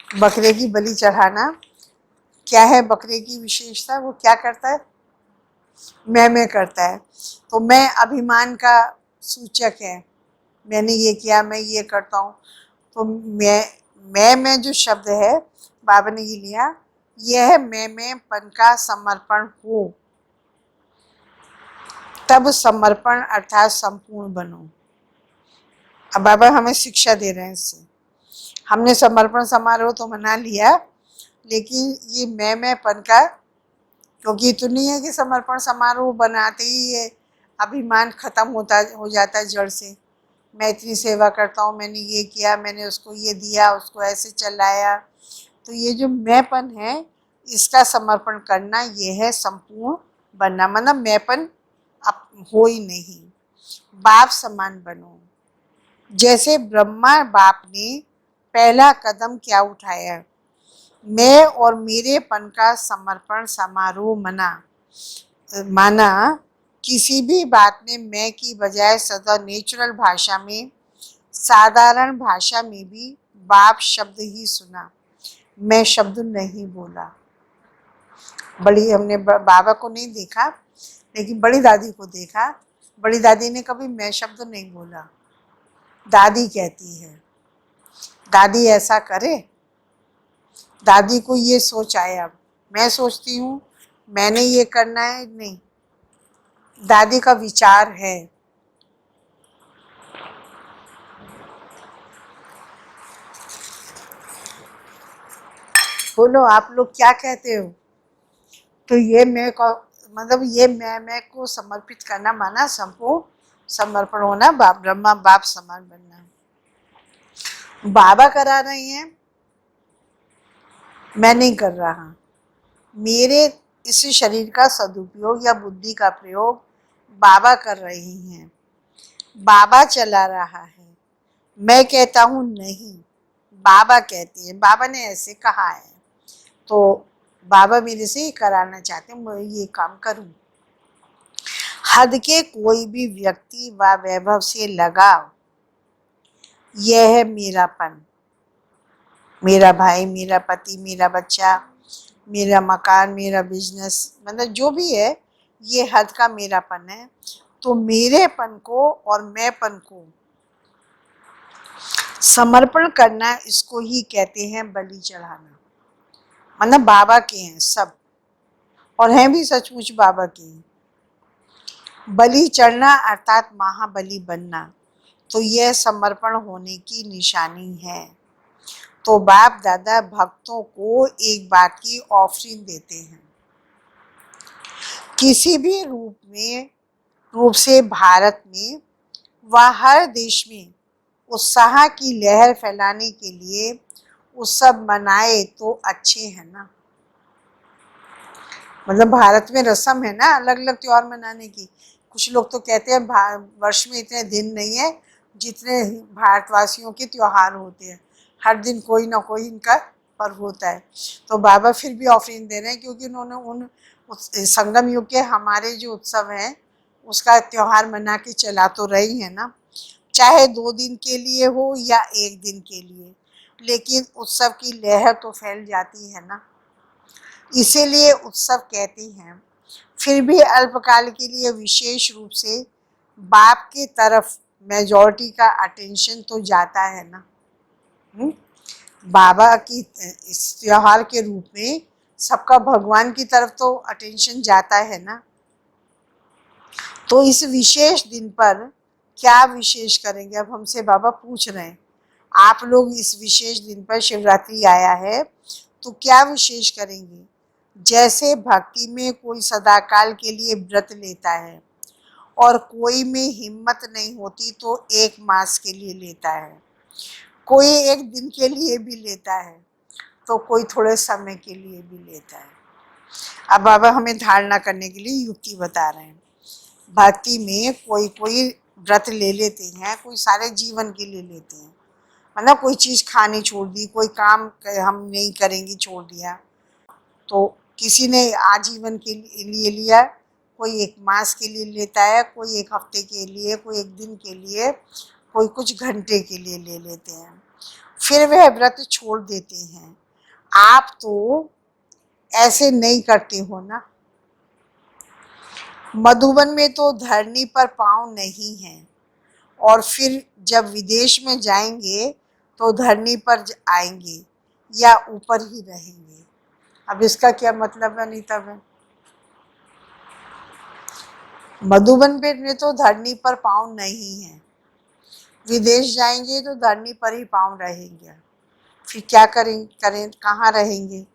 बकरे की बलि चढ़ाना। क्या है बकरे की विशेषता? वो क्या करता है? मैं करता है। तो मैं अभिमान का सूचक है, मैंने ये किया, मैं ये करता हूँ। तो मैं जो शब्द है बाबा ने ये लिया, यह है मैं पन का समर्पण हो, तब समर्पण अर्थात संपूर्ण बनो। अब बाबा हमें शिक्षा दे रहे हैं इससे। हमने समर्पण समारोह तो मना लिया, लेकिन ये मैंपन का, क्योंकि तो नहीं है कि समर्पण समारोह बनाते ही ये अभिमान खत्म हो जाता है जड़ से। मैं इतनी सेवा करता हूँ, मैंने ये किया, मैंने उसको ये दिया, उसको ऐसे चलाया। तो ये जो मैंपन है, इसका समर्पण करना, ये है संपूर्ण बनना। मतलब मैंपन अब हो ही नहीं, बाप समान बनो। जैसे ब्रह्मा बाप ने पहला कदम क्या उठाया, मैं और मेरेपन का समर्पण समारोह माना। किसी भी बात में मैं की बजाय सदा नेचुरल भाषा में, साधारण भाषा में भी बाप शब्द ही सुना, मैं शब्द नहीं बोला। बड़ी हमने बाबा को नहीं देखा, लेकिन बड़ी दादी को देखा। बड़ी दादी ने कभी मैं शब्द नहीं बोला। दादी कहती है, दादी ऐसा करे, दादी को ये सोच आया। अब मैं सोचती हूँ मैंने ये करना है, नहीं, दादी का विचार है। बोलो आप लोग क्या कहते हो? तो ये मैं को, मतलब ये मैं को समर्पित करना माना संपूर्ण समर्पण होना, बाप ब्रह्मा बाप समान बनना। बाबा करा रहे हैं, मैं नहीं कर रहा। मेरे इस शरीर का सदुपयोग या बुद्धि का प्रयोग बाबा कर रहे हैं, बाबा चला रहा है। मैं कहता हूँ नहीं, बाबा कहते हैं, बाबा ने ऐसे कहा है, तो बाबा मेरे से ही कराना चाहते हैं, मैं ये काम करूं। हद के कोई भी व्यक्ति व वैभव से लगाव, यह है मेरापन। मेरा भाई, मेरा पति, मेरा बच्चा, मेरा मकान, मेरा बिजनेस, मतलब जो भी है, ये हद का मेरापन है। तो मेरेपन को और मैंपन को समर्पण करना, इसको ही कहते हैं बलि चढ़ाना। मतलब बाबा के हैं सब, और हैं भी सचमुच बाबा के हैं। बलि चढ़ना अर्थात महाबली बनना, तो यह समर्पण होने की निशानी है। तो बाप दादा भक्तों को एक बात की ऑफरिंग देते हैं, किसी भी रूप से भारत में व हर देश में उत्साह की लहर फैलाने के लिए उत्सव मनाए तो अच्छे हैं ना। मतलब भारत में रस्म है ना अलग अलग त्योहार मनाने की। कुछ लोग तो कहते हैं वर्ष में इतने दिन नहीं है जितने भारतवासियों के त्योहार होते हैं, हर दिन कोई ना कोई इनका पर्व होता है। तो बाबा फिर भी ऑफरिंग दे रहे हैं, क्योंकि उन्होंने उन संगम युग के हमारे जो उत्सव हैं उसका त्योहार मना के चला तो रही है ना। चाहे 2 दिन के लिए हो या 1 दिन के लिए, लेकिन उत्सव की लहर तो फैल जाती है ना, इसीलिए उत्सव कहते हैं। फिर भी अल्पकाल के लिए विशेष रूप से बाप की तरफ मेजॉरिटी का अटेंशन तो जाता है ना। हुँ? बाबा की इस त्योहार के रूप में सबका भगवान की तरफ तो अटेंशन जाता है ना। तो इस विशेष दिन पर क्या विशेष करेंगे, अब हमसे बाबा पूछ रहे हैं, आप लोग इस विशेष दिन पर, शिवरात्रि आया है तो क्या विशेष करेंगे। जैसे भक्ति में कोई सदाकाल के लिए व्रत लेता है और कोई में हिम्मत नहीं होती तो 1 मास के लिए लेता है, कोई 1 दिन के लिए भी लेता है, तो कोई थोड़े समय के लिए भी लेता है। अब बाबा हमें धारणा करने के लिए युक्ति बता रहे हैं। भक्ति में कोई कोई व्रत ले लेते हैं, कोई सारे जीवन के लिए लेते हैं, मतलब कोई चीज़ खानी छोड़ दी, कोई काम हम नहीं करेंगे छोड़ दिया। तो किसी ने आजीवन के लिए लिया, कोई 1 मास के लिए लेता है, कोई 1 हफ्ते के लिए, कोई 1 दिन के लिए, कोई कुछ घंटे के लिए ले लेते हैं, फिर वह व्रत छोड़ देते हैं। आप तो ऐसे नहीं करते हो ना। मधुबन में तो धरनी पर पाँव नहीं है, और फिर जब विदेश में जाएंगे तो धरनी पर आएंगे या ऊपर ही रहेंगे। अब इसका क्या मतलब है अनीता बहन। मधुबन में तो धरनी पर पाँव नहीं है, विदेश जाएंगे तो धरनी पर ही पाँव रहेंगे, फिर क्या करें कहाँ रहेंगे।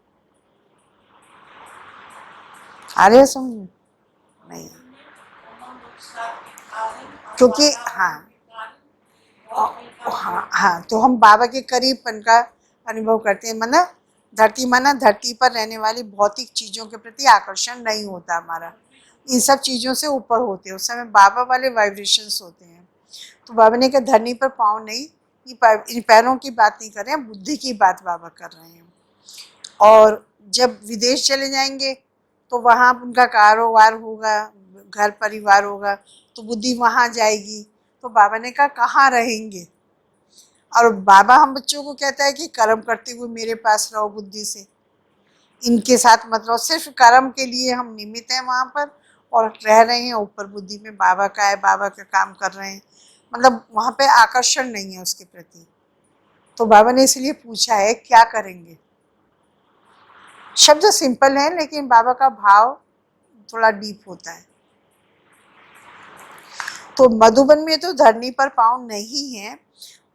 आ रहे समझ नहीं, क्योंकि हाँ हाँ हाँ, तो हम बाबा के करीबपन का अनुभव करते हैं। माना धरती पर रहने वाली भौतिक चीज़ों के प्रति आकर्षण नहीं होता हमारा, इन सब चीज़ों से ऊपर होते हैं, उस समय बाबा वाले वाइब्रेशंस होते हैं। तो बाबा ने कहा धरनी पर पाँव नहीं, इन पैरों की बात नहीं कर रहे हैं, बुद्धि की बात बाबा कर रहे हैं। और जब विदेश चले जाएंगे तो वहाँ उनका कारोबार होगा, घर परिवार होगा, तो बुद्धि वहाँ जाएगी। तो बाबा ने कहा कहाँ रहेंगे। और बाबा हम बच्चों को कहता है कि कर्म करते हुए मेरे पास रहो बुद्धि से, इनके साथ मत रहो। सिर्फ कर्म के लिए हम निमित्त हैं वहाँ पर और रह रहे हैं, ऊपर बुद्धि में बाबा का है, बाबा का काम कर रहे हैं, मतलब वहाँ पे आकर्षण नहीं है उसके प्रति। तो बाबा ने इसलिए पूछा है क्या करेंगे। शब्द सिंपल है लेकिन बाबा का भाव थोड़ा डीप होता है। तो मधुबन में तो धरनी पर पाँव नहीं है,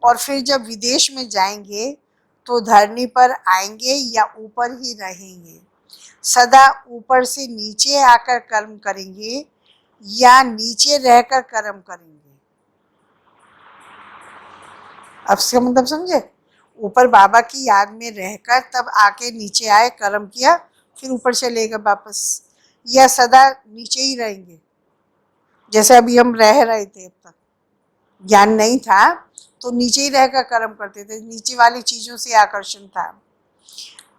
और फिर जब विदेश में जाएंगे तो धरनी पर आएंगे या ऊपर ही रहेंगे, सदा ऊपर से नीचे आकर कर्म करेंगे या नीचे रहकर कर्म करेंगे। अब इसका मतलब समझे, ऊपर बाबा की याद में रहकर तब आके नीचे आए, कर्म किया, फिर ऊपर चले गए वापस, या सदा नीचे ही रहेंगे। जैसे अभी हम रह रहे थे, अब तक ज्ञान नहीं था तो नीचे ही रहकर कर्म करते थे, नीचे वाली चीज़ों से आकर्षण था।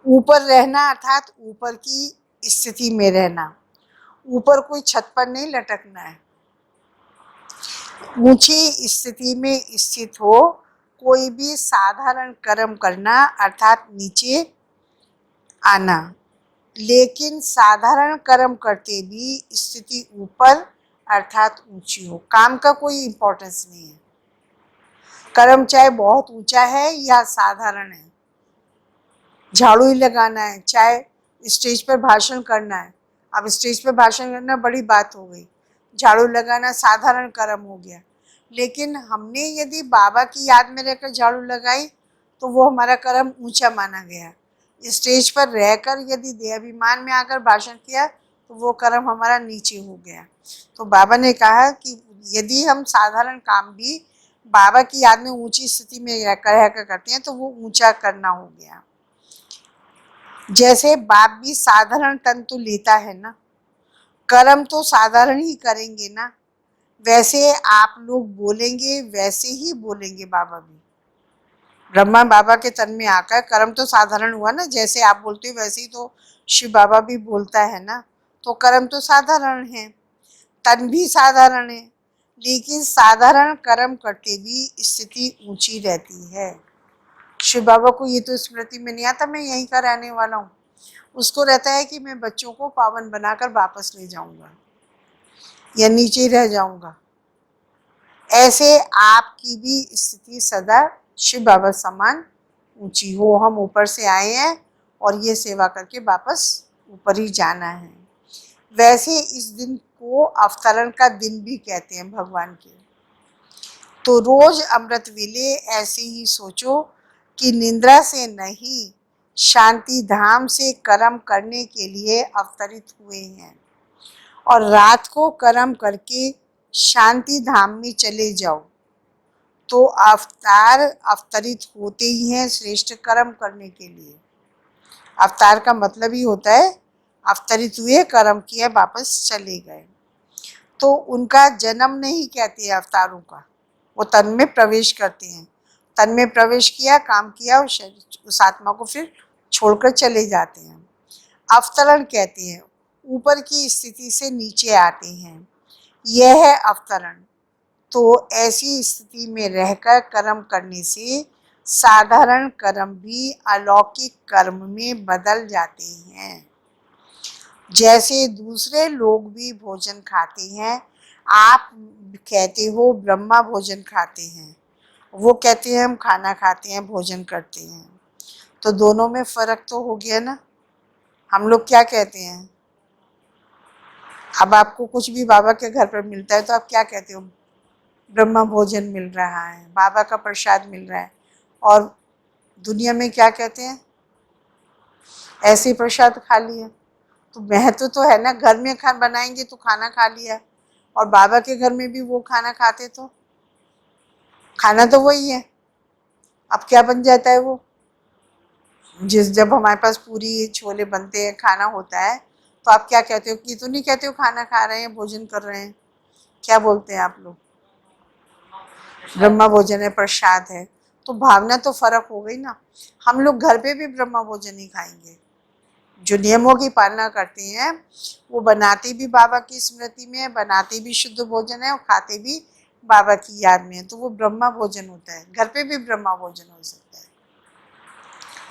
ऊपर रहना अर्थात ऊपर की स्थिति में रहना, ऊपर कोई छत पर नहीं लटकना है। ऊंची स्थिति में स्थित हो, कोई भी साधारण कर्म करना अर्थात नीचे आना, लेकिन साधारण कर्म करते भी स्थिति ऊपर अर्थात ऊंची हो। काम का कोई इम्पोर्टेंस नहीं है, कर्म चाहे बहुत ऊंचा है या साधारण है। झाड़ू ही लगाना है, चाहे स्टेज पर भाषण करना है। अब स्टेज पर भाषण करना बड़ी बात हो गई, झाड़ू लगाना साधारण कर्म हो गया। लेकिन हमने यदि बाबा की याद में रहकर झाड़ू लगाई तो वो हमारा कर्म ऊंचा माना गया। स्टेज पर रहकर यदि देहाभिमान में आकर भाषण किया तो वो कर्म हमारा नीचे हो गया। तो बाबा ने कहा कि यदि हम साधारण काम भी बाबा की याद में ऊंची स्थिति में रहकर करते हैं तो वो ऊंचा करना हो गया। जैसे बाप भी साधारण तन तो लेता है ना, कर्म तो साधारण ही करेंगे ना, वैसे आप लोग बोलेंगे वैसे ही बोलेंगे बाबा भी। ब्रह्मा बाबा के तन में आकर कर्म तो साधारण हुआ ना, जैसे आप बोलते हो वैसे ही तो शिव बाबा भी बोलता है ना, तो कर्म तो साधारण है, तन भी साधारण है, लेकिन साधारण कर्म करते भी स्थिति ऊंची रहती है। शिव बाबा को ये तो स्मृति में नहीं आता मैं यहीं का रहने वाला हूँ। उसको रहता है कि मैं बच्चों को पावन बनाकर वापस ले जाऊंगा या नीचे रह जाऊंगा। ऐसे आपकी भी स्थिति सदा शिव बाबा समान ऊंची हो। हम ऊपर से आए हैं और ये सेवा करके वापस ऊपर ही जाना है। वैसे इस दिन को अवतरण का दिन भी कहते हैं भगवान के। तो रोज अमृत वेले ऐसे ही सोचो कि निद्रा से नहीं, शांति धाम से कर्म करने के लिए अवतरित हुए हैं और रात को कर्म करके शांति धाम में चले जाओ। तो अवतार अवतरित होते ही हैं श्रेष्ठ कर्म करने के लिए। अवतार का मतलब ही होता है अवतरित हुए, कर्म किए, वापस चले गए। तो उनका जन्म नहीं कहते अवतारों का, वो तन में प्रवेश करते हैं। तन में प्रवेश किया, काम किया, उस आत्मा को फिर छोड़कर चले जाते हैं। अवतरण कहते हैं ऊपर की स्थिति से नीचे आते हैं, यह है अवतरण। तो ऐसी स्थिति में रहकर कर्म करने से साधारण कर्म भी अलौकिक कर्म में बदल जाते हैं। जैसे दूसरे लोग भी भोजन खाते हैं, आप कहते हो ब्रह्मा भोजन खाते हैं, वो कहते हैं हम खाना खाते हैं, भोजन करते हैं। तो दोनों में फर्क तो हो गया ना। हम लोग क्या कहते हैं? अब आपको कुछ भी बाबा के घर पर मिलता है तो आप क्या कहते हो? ब्रह्मा भोजन मिल रहा है, बाबा का प्रसाद मिल रहा है। और दुनिया में क्या कहते हैं? ऐसे प्रसाद खा लिया। तो महत्व तो है ना, घर में बनाएंगे तो खाना खा लिया, और बाबा के घर में भी वो खाना खाते तो खाना तो वही है। अब क्या बन जाता है वो? जब हमारे पास पूरी छोले बनते हैं, खाना होता है, तो आप क्या कहते हो? कि तो नहीं कहते हो खाना खा रहे हैं, भोजन कर रहे हैं। क्या बोलते हैं आप लोग? ब्रह्मा भोजन है, प्रसाद है। तो भावना तो फर्क हो गई ना। हम लोग घर पे भी ब्रह्मा भोजन ही खाएंगे। जो नियमों की पालना करते हैं वो बनाते भी बाबा की स्मृति में है, बनाते भी शुद्ध भोजन है और खाते भी बाबा की याद में है। तो वो ब्रह्मा भोजन होता है। घर पे भी ब्रह्मा भोजन हो सकता है।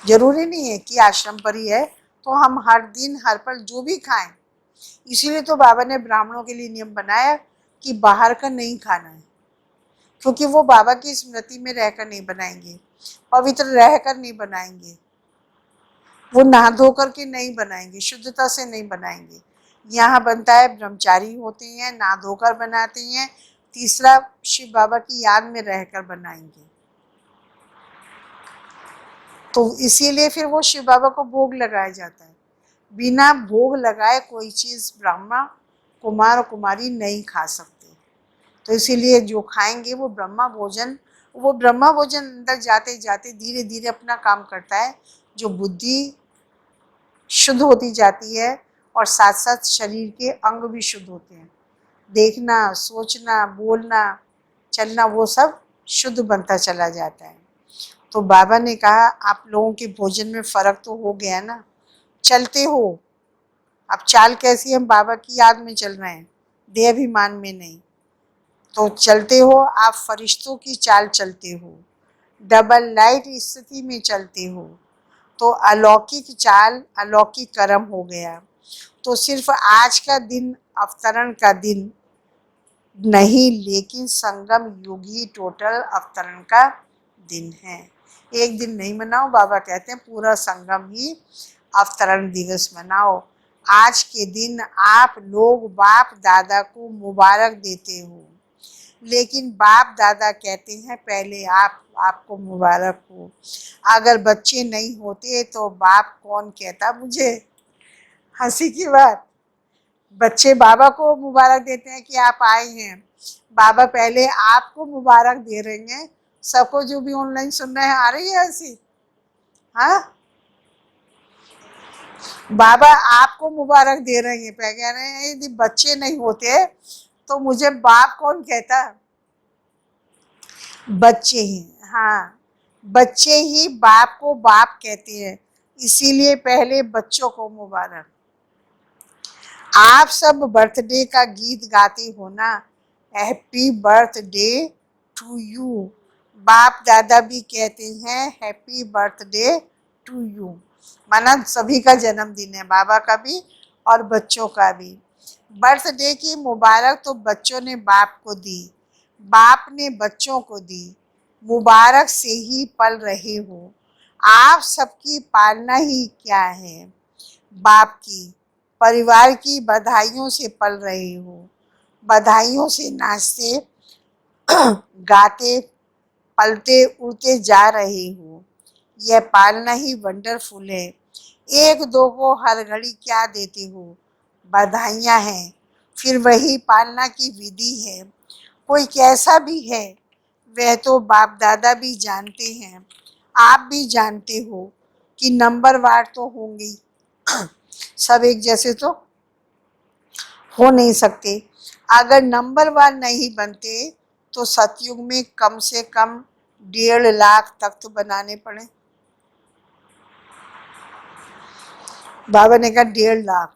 जरूरी नहीं है कि आश्रम पर ही है तो हम हर दिन हर पल जो भी खाएं। इसीलिए तो बाबा ने ब्राह्मणों के लिए नियम बनाया कि बाहर का नहीं खाना है, क्योंकि वो बाबा की स्मृति में रहकर नहीं बनाएंगे, पवित्र रहकर नहीं बनाएंगे, वो नहा धो करके नहीं बनाएंगे, शुद्धता से नहीं बनाएंगे। यहाँ बनता है ब्रह्मचारी होते हैं, नहा धोकर बनाते हैं। तीसरा, शिव बाबा की याद में रहकर बनाएंगे। तो इसीलिए फिर वो शिव बाबा को भोग लगाया जाता है। बिना भोग लगाए कोई चीज ब्राह्मण, कुमार और कुमारी नहीं खा सकते। तो इसीलिए जो खाएंगे वो ब्रह्मा भोजन, वो ब्रह्मा भोजन अंदर जाते जाते धीरे धीरे अपना काम करता है। जो बुद्धि शुद्ध होती जाती है और साथ साथ शरीर के अंग भी शुद्ध होते हैं। देखना, सोचना, बोलना, चलना, वो सब शुद्ध बनता चला जाता है। तो बाबा ने कहा आप लोगों के भोजन में फर्क तो हो गया ना। चलते हो, अब चाल कैसी? हम बाबा की याद में चल रहे हैं, देहाभिमान में नहीं। तो चलते हो आप फरिश्तों की चाल चलते हो, डबल लाइट स्थिति में चलते हो। तो अलौकिक चाल, अलौकिक कर्म हो गया। तो सिर्फ आज का दिन अवतरण का दिन नहीं, लेकिन संगम युग ही टोटल अवतरण का दिन है। एक दिन नहीं मनाओ, बाबा कहते हैं पूरा संगम ही अवतरण दिवस मनाओ। आज के दिन आप लोग बाप दादा को मुबारक देते हो, लेकिन बाप दादा कहते हैं पहले आपको मुबारक हो। अगर बच्चे नहीं होते तो बाप कौन कहता मुझे? हंसी की बात। बच्चे बाबा को मुबारक देते हैं कि आप आए हैं। बाबा पहले आपको मुबारक दे रहे हैं। सबको जो भी ऑनलाइन सुन रहे हैं, आ रही है हंसी? हाँ, बाबा आपको मुबारक दे रहे हैं। कह रहे हैं यदि बच्चे नहीं होते तो मुझे बाप कौन कहता? बच्चे ही, हाँ, बच्चे ही बाप को बाप कहते हैं। इसीलिए पहले बच्चों को मुबारक। आप सब बर्थडे का गीत गाते हो ना, हैप्पी बर्थडे टू यू। बाप दादा भी कहते हैं हैप्पी बर्थडे टू यू, माना सभी का जन्मदिन है, बाबा का भी और बच्चों का भी। बर्थडे की मुबारक तो बच्चों ने बाप को दी, बाप ने बच्चों को दी। मुबारक से ही पल रहे हो, आप सबकी पालना ही क्या है। बाप की, परिवार की बधाइयों से पल रहे हो, बधाइयों से नाचते गाते पलते उड़ते जा रहे हो। यह पालना ही वंडरफुल है। एक दो को हर घड़ी क्या देते हो, बधाइयाँ हैं, फिर वही पालना की विधि है। कोई कैसा भी है वह तो बाप दादा भी जानते हैं, आप भी जानते हो कि नंबरवार तो होंगे ही। सब एक जैसे तो हो नहीं सकते। अगर नंबरवार नहीं बनते तो सतयुग में कम से कम 1.5 लाख तख्त बनाने पड़े। बाबा ने कहा 1.5 लाख,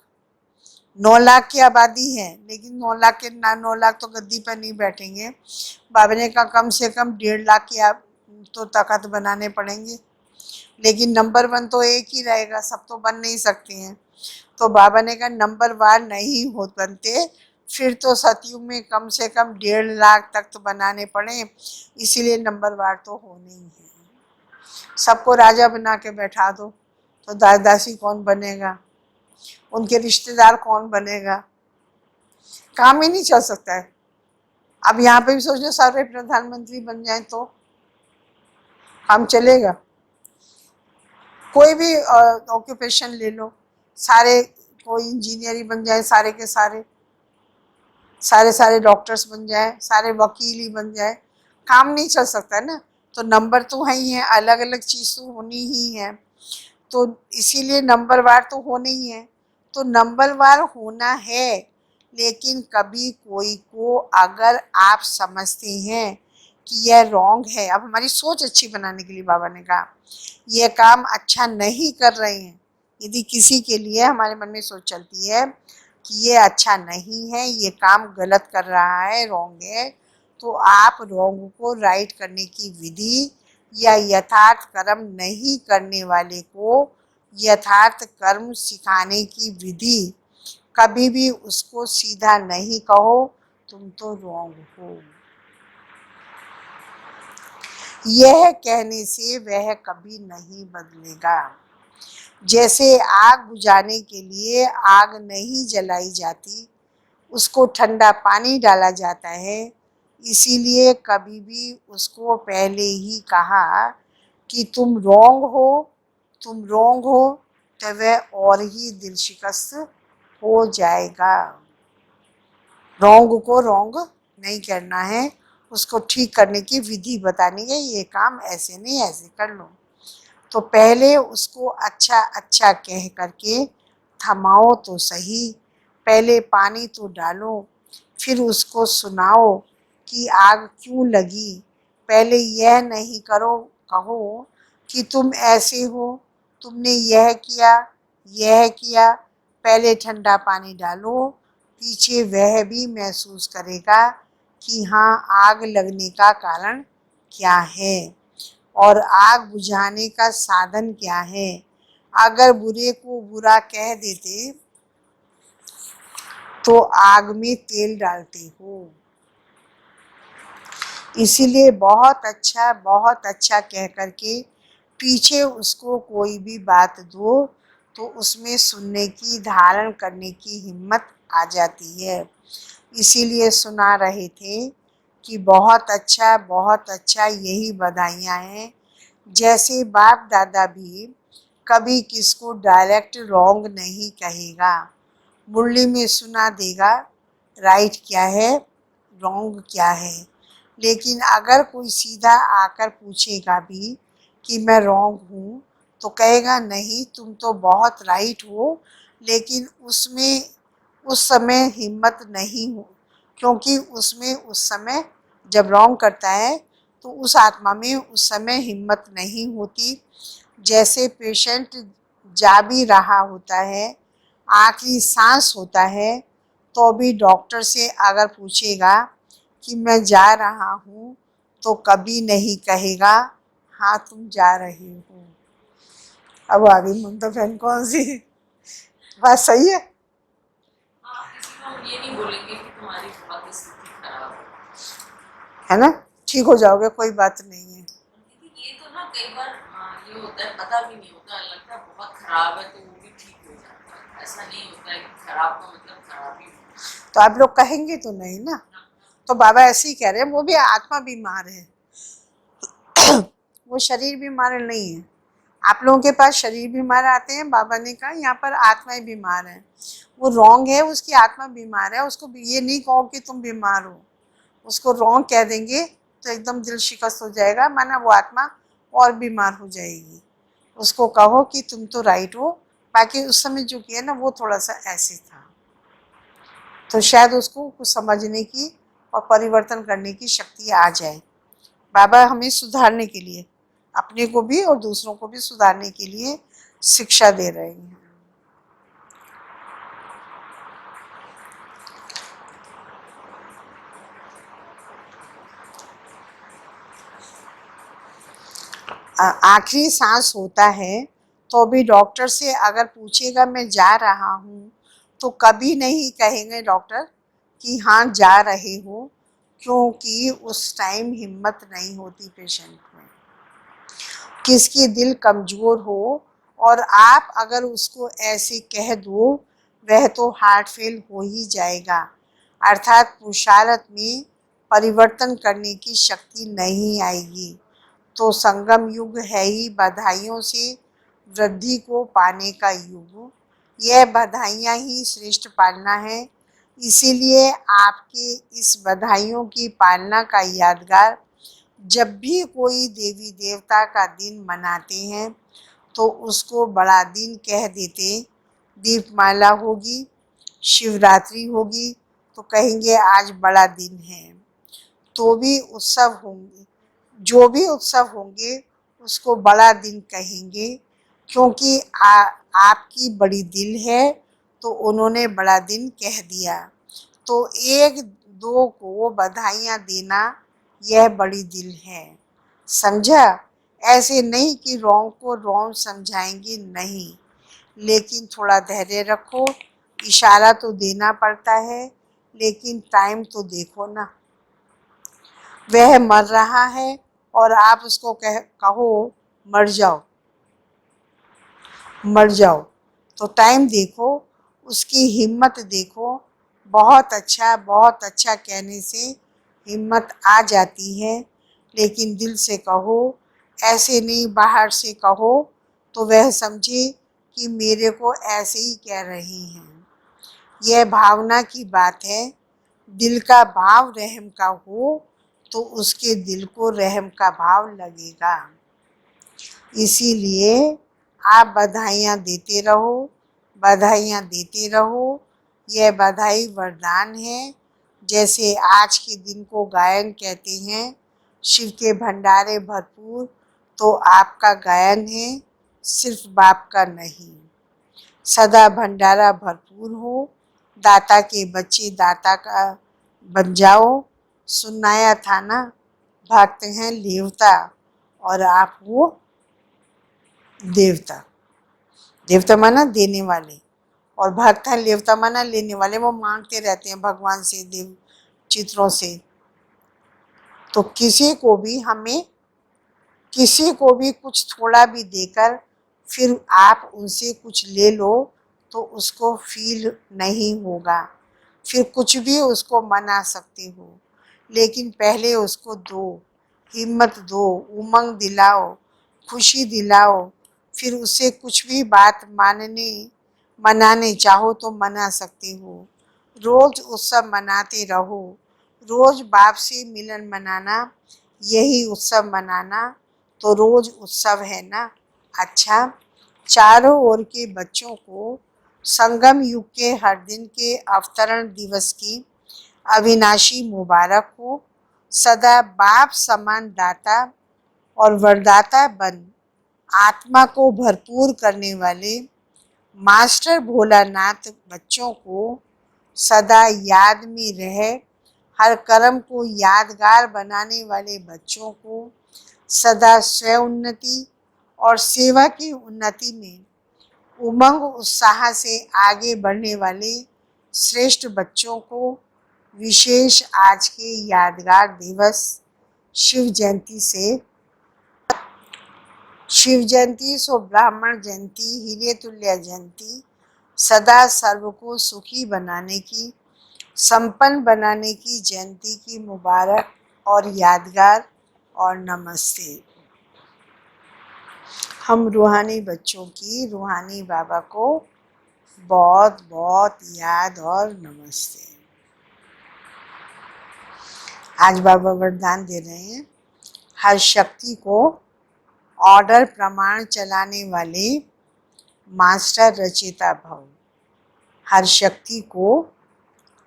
9 लाख की आबादी है, लेकिन 9 लाख के 9 लाख तो गद्दी पर नहीं बैठेंगे। बाबा ने कहा कम से कम 1.5 लाख की आप तो तख्त बनाने पड़ेंगे, लेकिन नंबर 1 तो एक ही रहेगा, सब तो बन नहीं सकते हैं। तो बाबा ने कहा नंबरवार नहीं हो बनते, फिर तो सतयुग में कम से कम 1.5 लाख तख्त बनाने पड़े, इसीलिए नंबरवार तो होने ही है। सबको राजा बना के बैठा दो तो दासी कौन बनेगा, उनके रिश्तेदार कौन बनेगा, काम ही नहीं चल सकता है। अब यहाँ पे भी सोच लो सारे प्रधानमंत्री बन जाए तो काम चलेगा। कोई भी ऑक्यूपेशन ले लो, सारे कोई इंजीनियर ही बन जाए, सारे के सारे डॉक्टर्स बन जाए, सारे वकील ही बन जाए, काम नहीं चल सकता है ना। तो नंबर तो है ही है, अलग अलग चीज़ तो होनी ही है, तो इसीलिए नंबरवार तो होने ही है। तो नंबरवार होना है, लेकिन कभी कोई को अगर आप समझते हैं कि यह रॉन्ग है, अब हमारी सोच अच्छी बनाने के लिए बाबा ने कहा यह काम अच्छा नहीं कर रहे हैं। यदि किसी के लिए हमारे मन में सोच चलती है कि ये अच्छा नहीं है, ये काम गलत कर रहा है, रॉन्ग है, तो आप रॉन्ग को राइट करने की विधि या यथार्थ कर्म नहीं करने वाले को यथार्थ कर्म सिखाने की विधि, कभी भी उसको सीधा नहीं कहो तुम तो रॉन्ग हो। यह कहने से वह कभी नहीं बदलेगा। जैसे आग बुझाने के लिए आग नहीं जलाई जाती, उसको ठंडा पानी डाला जाता है, इसीलिए कभी भी उसको पहले ही कहा कि तुम रॉन्ग हो, तुम रॉन्ग हो, तो वह और ही दिल शिकस्त हो जाएगा। रॉन्ग को रॉन्ग नहीं करना है, उसको ठीक करने की विधि बतानी है, ये काम ऐसे नहीं ऐसे कर लो। तो पहले उसको अच्छा अच्छा कह करके थमाओ तो सही, पहले पानी तो डालो, फिर उसको सुनाओ कि आग क्यों लगी। पहले यह नहीं करो कहो कि तुम ऐसे हो, तुमने यह किया, पहले ठंडा पानी डालो, पीछे वह भी महसूस करेगा कि हाँ आग लगने का कारण क्या है और आग बुझाने का साधन क्या है। अगर बुरे को बुरा कह देते तो आग में तेल डालते हो। इसीलिए बहुत अच्छा कह करके पीछे उसको कोई भी बात दो तो उसमें सुनने की, धारण करने की हिम्मत आ जाती है। इसीलिए सुना रहे थे कि बहुत अच्छा, यही बधाइयाँ हैं। जैसे बाप दादा भी कभी किसको डायरेक्ट रॉन्ग नहीं कहेगा, मुरली में सुना देगा राइट क्या है, रॉन्ग क्या है। लेकिन अगर कोई सीधा आकर पूछेगा भी कि मैं रॉन्ग हूँ, तो कहेगा नहीं तुम तो बहुत राइट हो, लेकिन उसमें उस समय हिम्मत नहीं हो, क्योंकि उसमें उस समय जब रॉन्ग करता है तो उस आत्मा में उस समय हिम्मत नहीं होती। जैसे पेशेंट जा भी रहा होता है, आखिरी सांस होता है, तो भी डॉक्टर से अगर पूछेगा कि मैं जा रहा हूँ तो कभी नहीं कहेगा हाँ तुम जा रहे हो। अब आ गई ममता बहन कौन सी, बात सही है। हाँ, किसी को हम ये नहीं बोलेंगे कि तुम्हारी बहुत स्थिति खराब है ना, ठीक हो जाओगे, कोई बात नहीं है। है। क्योंकि ये तो ना कई बार ये होता है, पता भी नहीं होता, लगता है बहुत खराब है तो वो भी ठीक हो जाता है। ऐसा नहीं होता है कि खराब का मतलब खराब ही होता तो आप लोग कहेंगे तो नहीं ना, है। तो बाबा ऐसे ही कह रहे हैं, वो भी आत्मा बीमार है, वो शरीर बीमार नहीं है। आप लोगों के पास शरीर बीमार आते हैं, बाबा ने कहा यहाँ पर आत्माएं बीमार है। वो रॉन्ग है, उसकी आत्मा बीमार है, उसको ये नहीं कहो कि तुम बीमार हो, उसको रॉन्ग कह देंगे तो एकदम दिल शिकस्त हो जाएगा, माना वो आत्मा और बीमार हो जाएगी। उसको कहो कि तुम तो राइट हो, बाकी उस समय जो किया ना वो थोड़ा सा ऐसे था, तो शायद उसको कुछ समझने की और परिवर्तन करने की शक्ति आ जाए। बाबा हमें सुधारने के लिए, अपने को भी और दूसरों को भी सुधारने के लिए शिक्षा दे रहे हैं। आखिरी सांस होता है तो भी डॉक्टर से अगर पूछेगा मैं जा रहा हूँ तो कभी नहीं कहेंगे डॉक्टर कि हाँ जा रहे हो, क्योंकि उस टाइम हिम्मत नहीं होती पेशेंट में। किसकी दिल कमज़ोर हो और आप अगर उसको ऐसे कह दो, वह तो हार्ट फेल हो ही जाएगा, अर्थात पुरुषार्थ में परिवर्तन करने की शक्ति नहीं आएगी। तो संगम युग है ही बधाइयों से वृद्धि को पाने का युग। यह बधाइयाँ ही श्रेष्ठ पालना है। इसीलिए आपके इस बधाइयों की पालना का यादगार जब भी कोई देवी देवता का दिन मनाते हैं तो उसको बड़ा दिन कह देते। दीपमाला होगी, शिवरात्रि होगी तो कहेंगे आज बड़ा दिन है। तो भी उत्सव होंगे, जो भी उत्सव होंगे उसको बड़ा दिन कहेंगे, क्योंकि आपकी बड़ी दिल है तो उन्होंने बड़ा दिन कह दिया। तो एक दो को बधाइयाँ देना यह बड़ी दिल है, समझा। ऐसे नहीं कि रॉन्ग को रॉन्ग समझाएंगे, नहीं, लेकिन थोड़ा धैर्य रखो। इशारा तो देना पड़ता है, लेकिन टाइम तो देखो ना, वह मर रहा है और आप उसको कहो मर जाओ, मर जाओ, तो टाइम देखो, उसकी हिम्मत देखो। बहुत अच्छा कहने से हिम्मत आ जाती है, लेकिन दिल से कहो, ऐसे नहीं बाहर से कहो तो वह समझे कि मेरे को ऐसे ही कह रही हैं। यह भावना की बात है। दिल का भाव रहम का हो तो उसके दिल को रहम का भाव लगेगा। इसीलिए आप बधाइयाँ देते रहो, बधाइयाँ देते रहो। यह बधाई वरदान है। जैसे आज के दिन को गायन कहते हैं, शिव के भंडारे भरपूर, तो आपका गायन है, सिर्फ बाप का नहीं। सदा भंडारा भरपूर हो, दाता के बच्चे दाता का बन जाओ। सुनाया था ना, भक्त हैं लेवता और आप वो देवता। देवता माना देने वाले और भक्त हैं लेवता माना लेने वाले। वो मांगते रहते हैं भगवान से, देव चित्रों से। तो किसी को भी कुछ थोड़ा भी देकर फिर आप उनसे कुछ ले लो तो उसको फील नहीं होगा, फिर कुछ भी उसको मना सकते हो, लेकिन पहले उसको दो, हिम्मत दो, उमंग दिलाओ, खुशी दिलाओ। फिर उससे कुछ भी बात मनाने चाहो तो मना सकते हो। रोज उत्सव मनाते रहो, रोज बाप से मिलन मनाना, यही उत्सव मनाना। तो रोज उत्सव है ना। अच्छा, चारों ओर के बच्चों को संगम युग के हर दिन के अवतरण दिवस की अविनाशी मुबारक हो। सदा बाप समान दाता और वरदाता बन आत्मा को भरपूर करने वाले मास्टर भोलानाथ बच्चों को सदा याद में रहे हर कर्म को यादगार बनाने वाले बच्चों को सदा स्व उन्नति और सेवा की उन्नति में उमंग उत्साह से आगे बढ़ने वाले श्रेष्ठ बच्चों को विशेष आज के यादगार दिवस शिव जयंती सो ब्राह्मण जयंती हीरे तुल्य जयंती सदा सर्व को सुखी बनाने की संपन्न बनाने की जयंती की मुबारक और यादगार और नमस्ते। हम रूहानी बच्चों की रूहानी बाबा को बहुत बहुत याद और नमस्ते। आज बाबा वरदान दे रहे हैं, हर शक्ति को ऑर्डर प्रमाण चलाने वाले मास्टर रचयिता भव। हर शक्ति को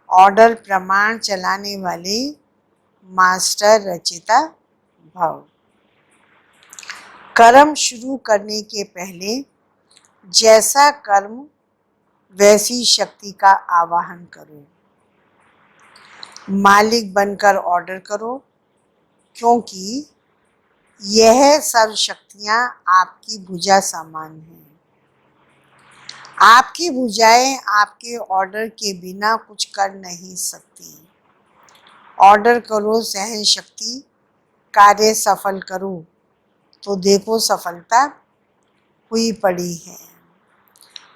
ऑर्डर प्रमाण चलाने वाले मास्टर रचयिता भव। कर्म शुरू करने के पहले जैसा कर्म वैसी शक्ति का आवाहन करो। मालिक बनकर ऑर्डर करो, क्योंकि यह सब शक्तियां आपकी भुजा समान हैं। आपकी भुजाएं आपके ऑर्डर के बिना कुछ कर नहीं सकती। ऑर्डर करो सहन शक्ति, कार्य सफल करो, तो देखो सफलता हुई पड़ी है।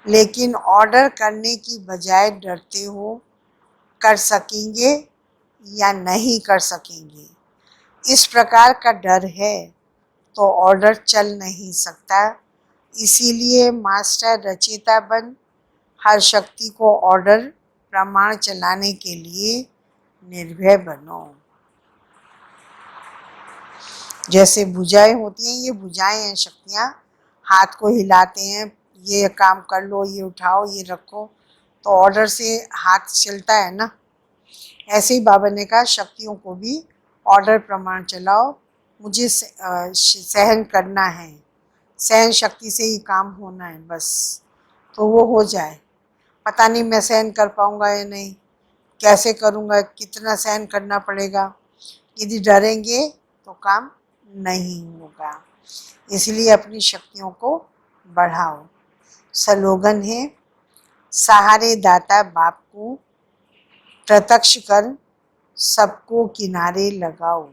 लेकिन ऑर्डर करने की बजाय डरते हो, कर सकेंगे या नहीं कर सकेंगे, इस प्रकार का डर है तो ऑर्डर चल नहीं सकता। इसीलिए मास्टर रचयिता बन हर शक्ति को ऑर्डर प्रमाण चलाने के लिए निर्भय बनो। जैसे भुजाएं होती हैं, ये भुजाएं हैं शक्तियाँ, हाथ को हिलाते हैं, ये काम कर लो, ये उठाओ, ये रखो, तो ऑर्डर से हाथ चलता है ना। ऐसे ही बाबा ने कहा शक्तियों को भी ऑर्डर प्रमाण चलाओ, मुझे सहन करना है, सहन शक्ति से ही काम होना है बस, तो वो हो जाए। पता नहीं मैं सहन कर पाऊँगा या नहीं, कैसे करूँगा, कितना सहन करना पड़ेगा, यदि डरेंगे तो काम नहीं होगा। इसलिए अपनी शक्तियों को बढ़ाओ। स्लोगन है, सहारे दाता बाप को प्रत्यक्ष कर सबको किनारे लगाओ।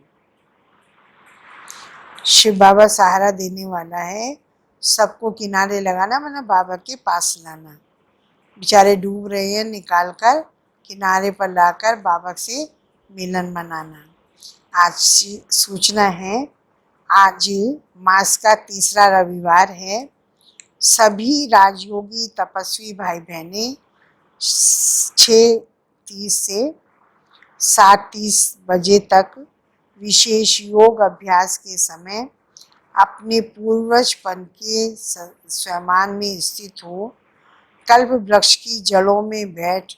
शिव बाबा सहारा देने वाला है, सबको किनारे लगाना मतलब बाबा के पास लाना। बेचारे डूब रहे हैं, निकाल कर किनारे पर लाकर बाबा से मिलन मनाना। आज सूचना है, आज मास का तीसरा रविवार है। सभी राजयोगी तपस्वी भाई बहनें 6:30 से 7:30 बजे तक विशेष योग अभ्यास के समय अपने पूर्वजपन के स्वमान में स्थित हो कल्प वृक्ष की जड़ों में बैठ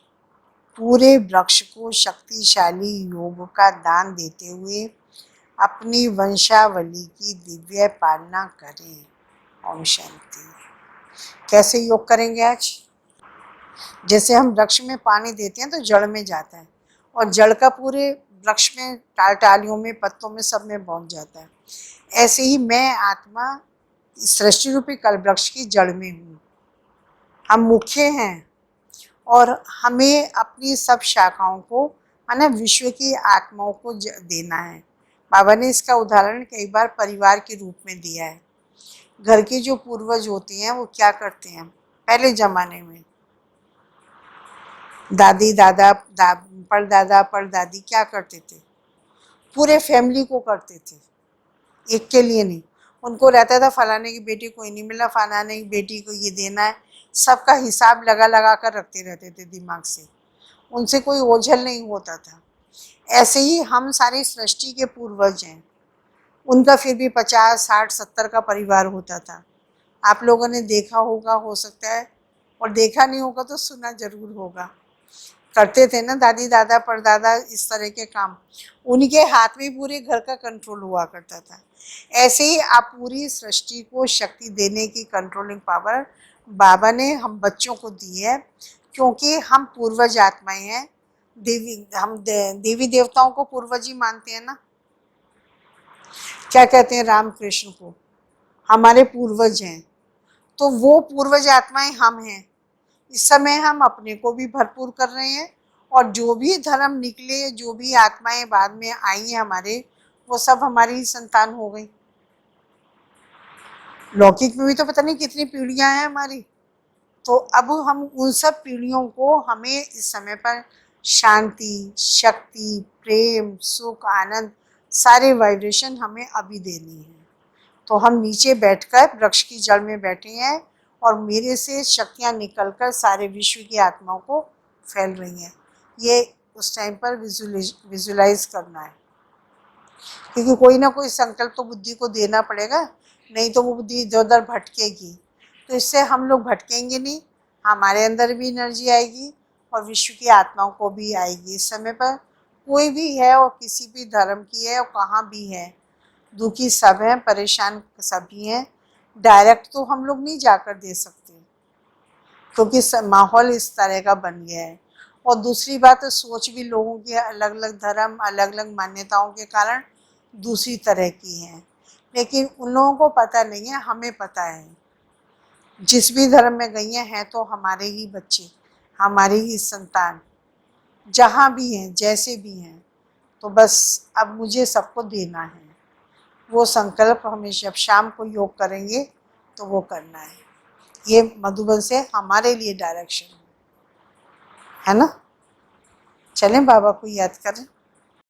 पूरे वृक्ष को शक्तिशाली योग का दान देते हुए अपनी वंशावली की दिव्य पालना करें। ओम शांति। कैसे योग करेंगे आज? जैसे हम वृक्ष में पानी देते हैं तो जड़ में जाता है और जड़ का पूरे वृक्ष में टालियों में पत्तों में सब में पहुंच जाता है। ऐसे ही मैं आत्मा सृष्टि रूपी कल्प वृक्ष की जड़ में हूँ। हम मुख्य हैं और हमें अपनी सब शाखाओं को माने विश्व की आत्माओं को देना है। बाबा ने इसका उदाहरण कई बार परिवार के रूप में दिया है। घर के जो पूर्वज होते हैं वो क्या करते हैं, पहले जमाने में दादी दादा परदादा परदादी क्या करते थे, पूरे फैमिली को करते थे, एक के लिए नहीं। उनको रहता था फलाने की बेटी को नहीं मिला, फलाने की बेटी को ये देना है, सबका हिसाब लगा लगा कर रखते रहते थे दिमाग से, उनसे कोई ओझल नहीं होता था। ऐसे ही हम सारी सृष्टि के पूर्वज हैं, उनका फिर भी 50, 60, 70 का परिवार होता था। आप लोगों ने देखा होगा, हो सकता है, और देखा नहीं होगा तो सुना जरूर होगा। करते थे ना दादी दादा परदादा इस तरह के काम, उनके हाथ में पूरे घर का कंट्रोल हुआ करता था। ऐसे ही आप पूरी सृष्टि को शक्ति देने की कंट्रोलिंग पावर बाबा ने हम बच्चों को दी है, क्योंकि हम पूर्वज आत्माएं हैं। देवी देवताओं को पूर्वज ही मानते हैं ना। क्या कहते हैं रामकृष्ण को, हमारे पूर्वज हैं। तो वो पूर्वज आत्माएं हम हैं। इस समय हम अपने को भी भरपूर कर रहे हैं, और जो भी धर्म निकले, जो भी आत्माएं बाद में आई हैं हमारे, वो सब हमारी ही संतान हो गई। लौकिक में भी तो पता नहीं कितनी पीढ़ियां हैं हमारी। तो अब हम उन सब पीढ़ियों को, हमें इस समय पर शांति, शक्ति, प्रेम, सुख, आनंद, सारे वाइब्रेशन हमें अभी देनी है। तो हम नीचे बैठकर वृक्ष की जड़ में बैठे हैं, और मेरे से शक्तियाँ निकलकर सारे विश्व की आत्माओं को फैल रही हैं। ये उस टाइम पर विजुलाइज करना है, क्योंकि कोई ना कोई संकल्प तो बुद्धि को देना पड़ेगा, नहीं तो वो बुद्धि इधर उधर भटकेगी। तो इससे हम लोग भटकेंगे नहीं, हमारे अंदर भी एनर्जी आएगी और विश्व की आत्माओं को भी आएगी। इस समय पर कोई भी है, और किसी भी धर्म की है, और कहाँ भी है, दुखी सब हैं, परेशान सभी हैं। डायरेक्ट तो हम लोग नहीं जाकर दे सकते, क्योंकि माहौल इस तरह का बन गया है। और दूसरी बात, सोच भी लोगों की अलग अलग, धर्म अलग अलग मान्यताओं के कारण दूसरी तरह की है। लेकिन उन लोगों को पता नहीं है, हमें पता है। जिस भी धर्म में गई हैं तो हमारे ही बच्चे, हमारी ही संतान, जहाँ भी हैं, जैसे भी हैं। तो बस अब मुझे सबको देना है। वो संकल्प हमें जब शाम को योग करेंगे तो वो करना है। ये मधुबन से हमारे लिए डायरेक्शन है ना। चलें बाबा को याद करें।